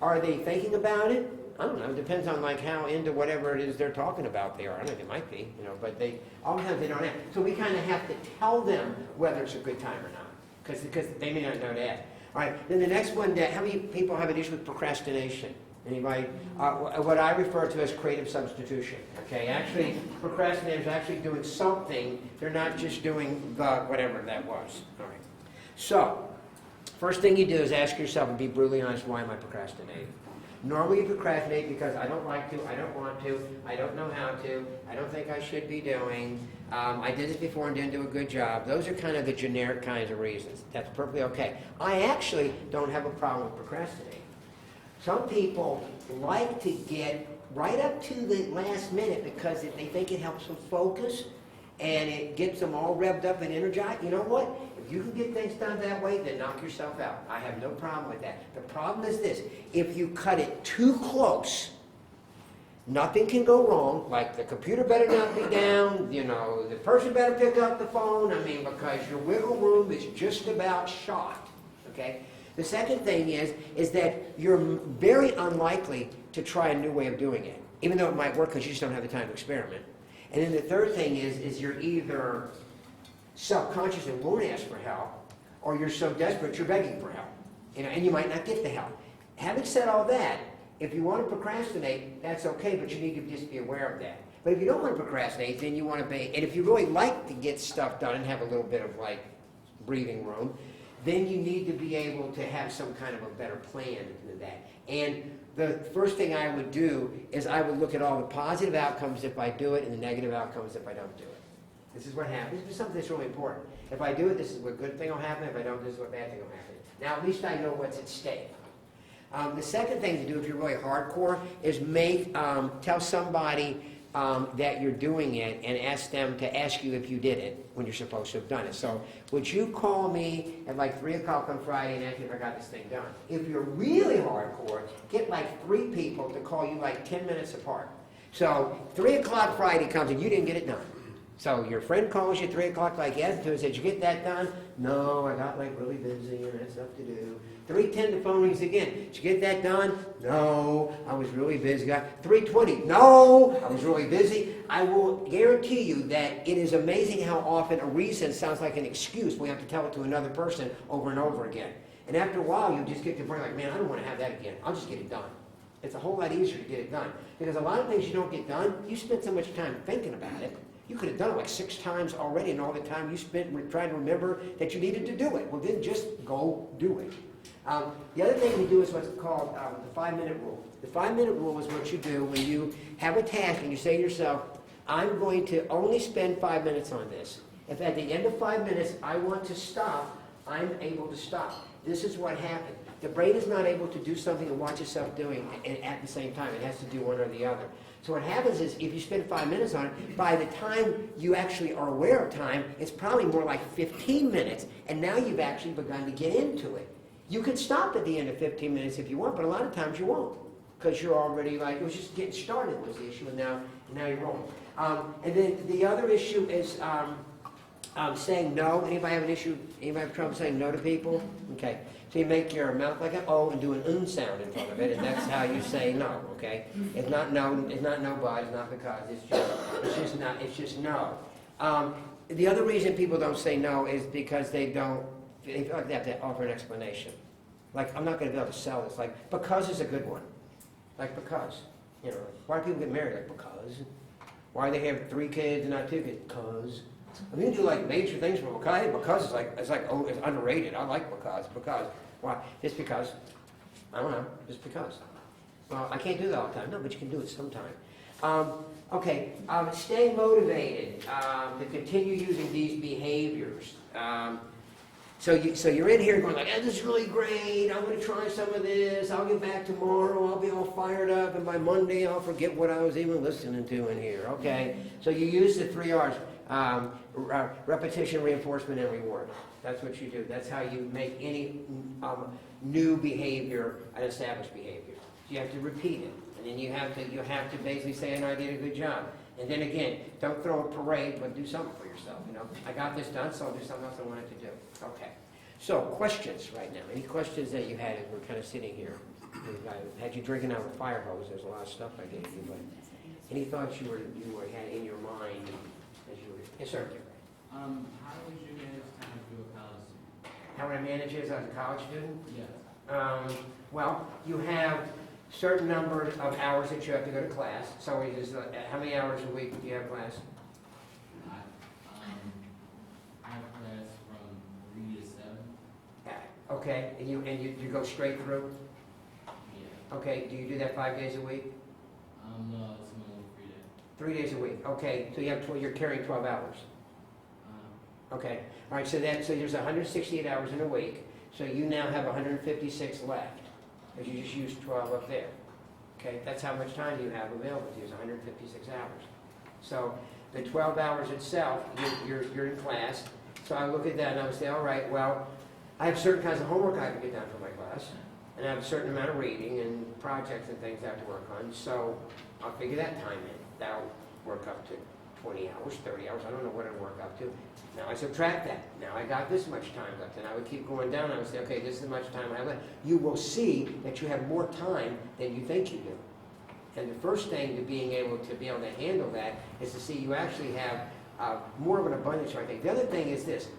Are they thinking about it? I don't know. It depends on like how into whatever it is they're talking about they are. I don't know. They might be, you know, but they oftentimes they don't ask. So we kind of have to tell them whether it's a good time or not, because they may not know to ask. All right. Then the next one, how many people have an issue with procrastination? Anybody? What I refer to as creative substitution. Okay. Actually, procrastinators are actually doing something. They're not just doing the whatever that was. All right. So, first thing you do is ask yourself and be brutally honest, why am I procrastinating? Normally you procrastinate because I don't like to, I don't want to, I don't know how to, I don't think I should be doing, I did this before and didn't do a good job. Those are kind of the generic kinds of reasons. That's perfectly okay. I actually don't have a problem with procrastinating. Some people like to get right up to the last minute because they think it helps them focus and it gets them all revved up and energized. You know what? If you can get things done that way, then knock yourself out. I have no problem with that. The problem is this. If you cut it too close, nothing can go wrong. Like the computer better not be down, you know, the person better pick up the phone. I mean, because your wiggle room is just about shot. Okay? The second thing is that you're very unlikely to try a new way of doing it, even though it might work because you just don't have the time to experiment. And then the third thing is you're either self-conscious and won't ask for help, or you're so desperate you're begging for help. You know, and you might not get the help. Having said all that, if you want to procrastinate, that's okay, but you need to just be aware of that. But if you don't want to procrastinate, then you want to be, and if you really like to get stuff done and have a little bit of like breathing room, then you need to be able to have some kind of a better plan than that. And the first thing I would do is I would look at all the positive outcomes if I do it and the negative outcomes if I don't do it. This is what happens. This is something that's really important. If I do it, this is what good thing will happen. If I don't, this is what bad thing will happen. Now, at least I know what's at stake. The second thing to do if you're really hardcore is tell somebody that you're doing it and ask them to ask you if you did it when you're supposed to have done it. So would you call me at like 3 o'clock on Friday and ask me if I got this thing done? If you're really hardcore, get like 3 people to call you like 10 minutes apart. So 3 o'clock Friday comes and you didn't get it done. So your friend calls you at 3 o'clock like you asked to and said, did you get that done? No, I got like really busy and I had stuff to do. 3:10 the phone rings again. Did you get that done? No, I was really busy. 3:20, no, I was really busy. I will guarantee you that it is amazing how often a reason sounds like an excuse. We have to tell it to another person over and over again. And after a while, you just get to the point like, man, I don't want to have that again. I'll just get it done. It's a whole lot easier to get it done. Because a lot of things you don't get done, you spend so much time thinking about it. You could have done it like 6 times already, and all the time you spent trying to remember that you needed to do it. Well, then just go do it. The other thing we do is what's called the 5-minute rule. The 5-minute rule is what you do when you have a task and you say to yourself, I'm going to only spend 5 minutes on this. If at the end of 5 minutes I want to stop, I'm able to stop. This is what happened. The brain is not able to do something and watch itself doing it at the same time. It has to do one or the other. So what happens is if you spend 5 minutes on it, by the time you actually are aware of time, it's probably more like 15 minutes, and now you've actually begun to get into it. You can stop at the end of 15 minutes if you want, but a lot of times you won't, because you're already like, it was just getting started was the issue, and now you're rolling. And then the other issue is saying no. Anybody have an issue? Anybody have trouble saying no to people? Okay. So you make your mouth like an O and do an sound in front of it, and that's how you say no, okay? It's not no, but, it's not because, it's just no. The other reason people don't say no is because they feel like they have to offer an explanation. Like, I'm not going to be able to sell this. Like, because is a good one. Like, because. You know, why do people get married? Like, because. Why do they have 3 kids and not 2 kids? Because. I mean, you do like major things for because it's underrated. I like because. Why? Just because. I don't know. Just because. Well, I can't do that all the time. No, but you can do it sometime. Okay, stay motivated to continue using these behaviors. So you're in here going like, this is really great, I'm going to try some of this, I'll get back tomorrow, I'll be all fired up, and by Monday I'll forget what I was even listening to in here, okay? So you use the 3 R's, repetition, reinforcement, and reward. That's what you do. That's how you make any new behavior an established behavior. You have to repeat it, and then you have to basically say, and I did a good job. And then again, don't throw a parade, but do something for yourself. You know, I got this done, so I'll do something else I wanted to do. Okay. So questions right now? Any questions that you had as we're kind of sitting here? I had you drinking out of a fire hose. There's a lot of stuff I gave you, but any thoughts you had in your mind as you were? Yes, sir. How would you manage time through a college student? How would I manage it as a college student? Yes. Well, you have certain number of hours that you have to go to class. So it is, how many hours a week do you have class? I have class from 3 to 7. Okay, and you go straight through? Yeah. Okay, do you do that 5 days a week? No, it's only 3 days. 3 days a week, okay, so you're carrying 12 hours. Okay, all right, so there's 168 hours in a week, so you now have 156 left, because you just used 12 up there. Okay, that's how much time you have available to use, 156 hours. So the 12 hours itself, you're in class, so I look at that and I would say, all right, well, I have certain kinds of homework I have to get done for my class, and I have a certain amount of reading and projects and things I have to work on, so I'll figure that time in. That'll work up to 20 hours, 30 hours, I don't know what it'll work up to. Now I subtract that. Now I got this much time left, and I would keep going down. I would say, okay, this is how much time I have left. You will see that you have more time than you think you do. And the first thing to being able to handle that is to see you actually have more of an abundance, I think. The other thing is this.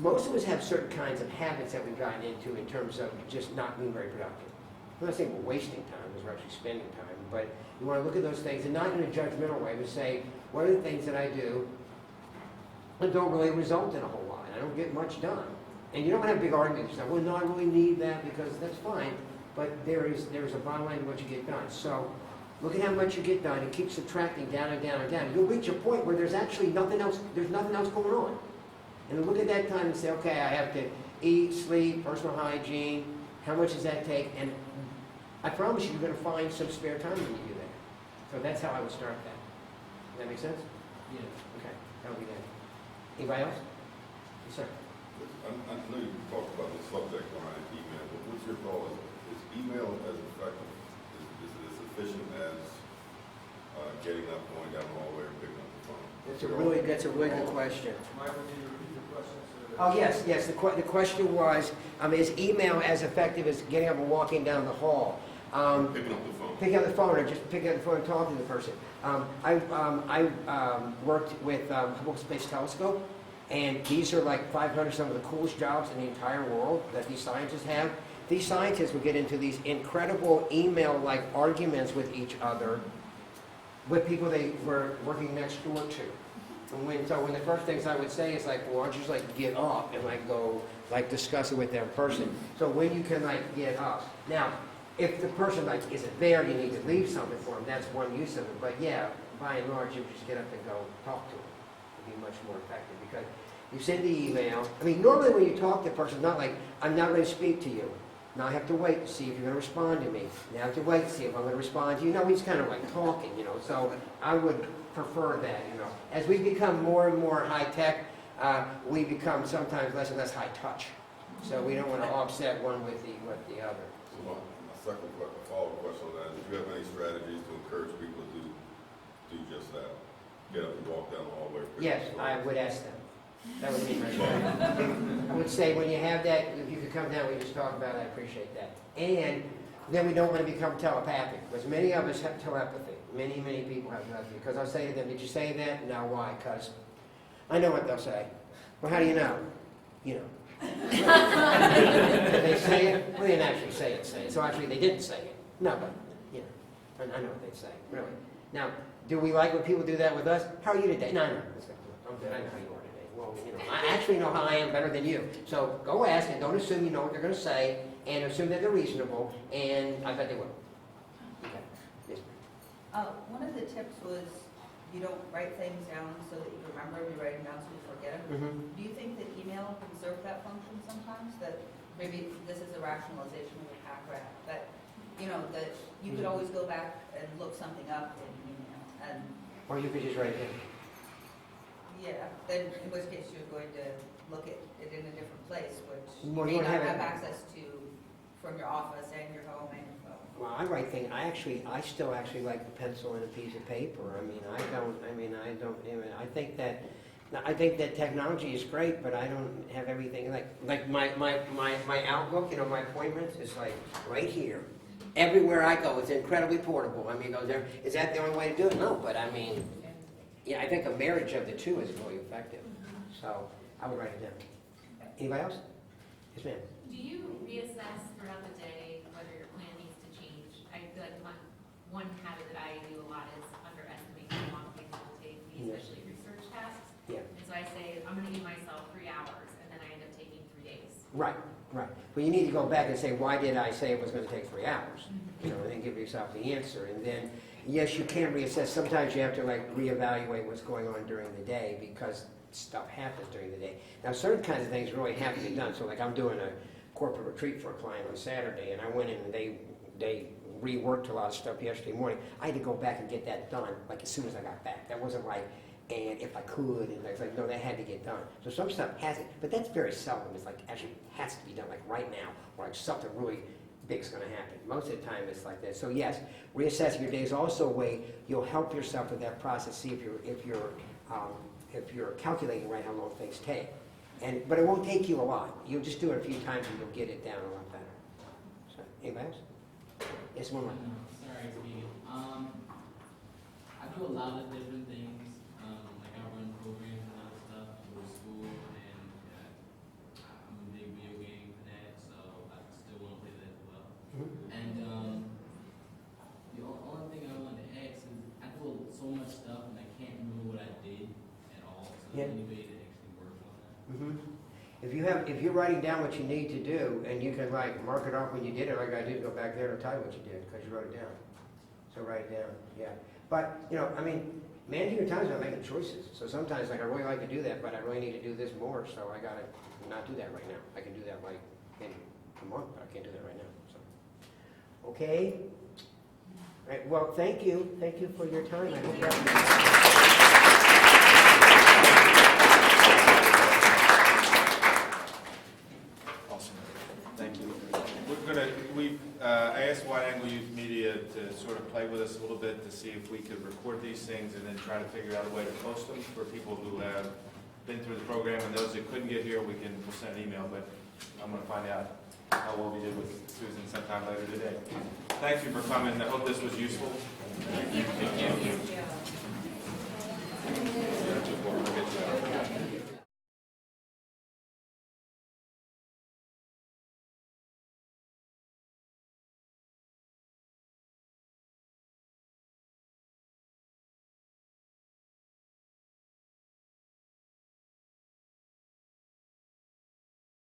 Most of us have certain kinds of habits that we've gotten into in terms of just not being very productive. I'm not saying we're wasting time, because we're actually spending time, but you want to look at those things, and not in a judgmental way, but say, what are the things that I do that don't really result in a whole lot? I don't get much done. And you don't have big arguments. You say, well, no, I really need that, because that's fine, but there's a bottom line to what you get done. So look at how much you get done, and keep subtracting down and down and down. You'll reach a point where there's actually nothing else going on. And look at that time and say, okay, I have to eat, sleep, personal hygiene. How much does that take? And I promise you're going to find some spare time when you do that. So that's how I would start that. Does that make sense? Yeah. Okay, that'll be that. Anybody else? Yes, sir. I know you talked about the subject line email, but what's your thought? Is email as effective? Is it as efficient as getting up, going down the hallway, and picking up the phone? That's a really good question. Michael, can you repeat your question? Oh, yes. The question was, is email as effective as getting up and walking down the hall? Picking up the phone. Picking up the phone, or just picking up the phone and talking to the person. I worked with Hubble Space Telescope, and these are like 500 some of the coolest jobs in the entire world that these scientists have. These scientists would get into these incredible email-like arguments with each other, with people they were working next door to. So when the first things I would say is like, well, why don't you just like get up and like go like discuss it with that person. So when you can like get up. Now, if the person like isn't there, you need to leave something for them. That's one use of it. But yeah, by and large, you just get up and go talk to them. It'd be much more effective because you send the email. I mean, normally when you talk to a person, not like I'm not going to speak to you. Now I have to wait to see if you're going to respond to me. Now I have to wait to see if I'm going to respond to you. No, he's kind of like talking, you know. So I would prefer that, you know. As we become more and more high tech, we become sometimes less and less high touch. So we don't want to offset one with the other. So my second follow-up question on that is, do you have any strategies to encourage people to do just that? Get up and walk down the hallway? Yes, I would ask them. That would be my strategy. I would say when you have that, if you could come down, we just talk about it, I appreciate that. And then we don't want to become telepathic, because many of us have telepathy. Many people have telepathy. Because I'll say to them, did you say that? No, why? Because I know what they'll say. Well, how do you know? You know. Did they say it? Well, they didn't actually say it. So actually, they didn't say it. No, but, you know, I know what they say, really. Now, do we like when people do that with us? How are you today? No, I'm good. I know how you are today. Well, you know, I actually know how I am better than you. So go ask and don't assume you know what they're going to say, and assume that they're reasonable, and I bet they will. Okay. Yes. One of the tips was you don't write things down so that you remember, you write them down so you forget them. Mhm. Do you think that email can serve that function sometimes? That maybe this is a rationalization of a paragraph, that, you know, that you could always go back and look something up in email, and, Or you could just write it down. yeah, then in which case you're going to look at it in a different place, which you Well, may you not don't have have it- access to from your office and your home and your phone. Well, I write things, I still actually like a pencil and a piece of paper. I think that technology is great, but I don't have everything, like my Outlook, you know, my appointments, is like right here. Everywhere I go, it's incredibly portable. I mean, goes there, is that the only way to do it? No, but I mean, yeah, I think a marriage of the two is really effective. So, I would write it down. Anybody else? Yes, ma'am. Do you reassess throughout the day whether your plan needs to change? I feel like one habit that I do a lot is underestimate how long things will take me, Yes. especially research tasks. Yeah. And so I say, I'm gonna give myself 3 hours, and then I end up taking 3 days. Right, right. But you need to go back and say, why did I say it was going to take 3 hours? You know, and then give yourself the answer. And then, yes, you can reassess. Sometimes you have to like reevaluate what's going on during the day because stuff happens during the day. Now, certain kinds of things really have to be done. So, like, I'm doing a corporate retreat for a client on Saturday, and I went in and they reworked a lot of stuff yesterday morning. I had to go back and get that done like as soon as I got back. That wasn't like, and if I could, and it's like, no, that had to get done. So some stuff hasn't, but that's very seldom. It's like actually has to be done, like right now, or like something really big's going to happen. Most of the time, it's like that. So yes, reassessing your day is also a way you'll help yourself with that process. See if you're calculating right how long things take, but it won't take you a lot. You'll just do it a few times and you'll get it down a lot better. So anybody else? Yes, one more. Sorry, Steve. I do a lot of different things. Like I run programs and other stuff for school, and I'm a big video game fanatic, so I still want to play that as well. And the only thing I wanted to ask is, I do so much stuff and I can't remember what I did at all. So Yeah. any way to actually work on that? If you're writing down what you need to do, and you can like mark it off when you did it, like I did, go back there and tell you what you did because you wrote it down. So write it down, yeah. But you know, I mean, managing your time is about making choices. So sometimes, like, I really like to do that, but I really need to do this more, so I gotta not do that right now. I can do that like in a month, but I can't do that right now. So, okay. All right. Well, thank you for your time. I hope that. Awesome. Thank you. I asked Wide Angle Youth Media to sort of play with us a little bit to see if we could record these things and then try to figure out a way to post them for people who have been through the program, and those that couldn't get here, we'll send an email, but I'm going to find out how well we did with Susan sometime later today. Thank you for coming. I hope this was useful. Thank you.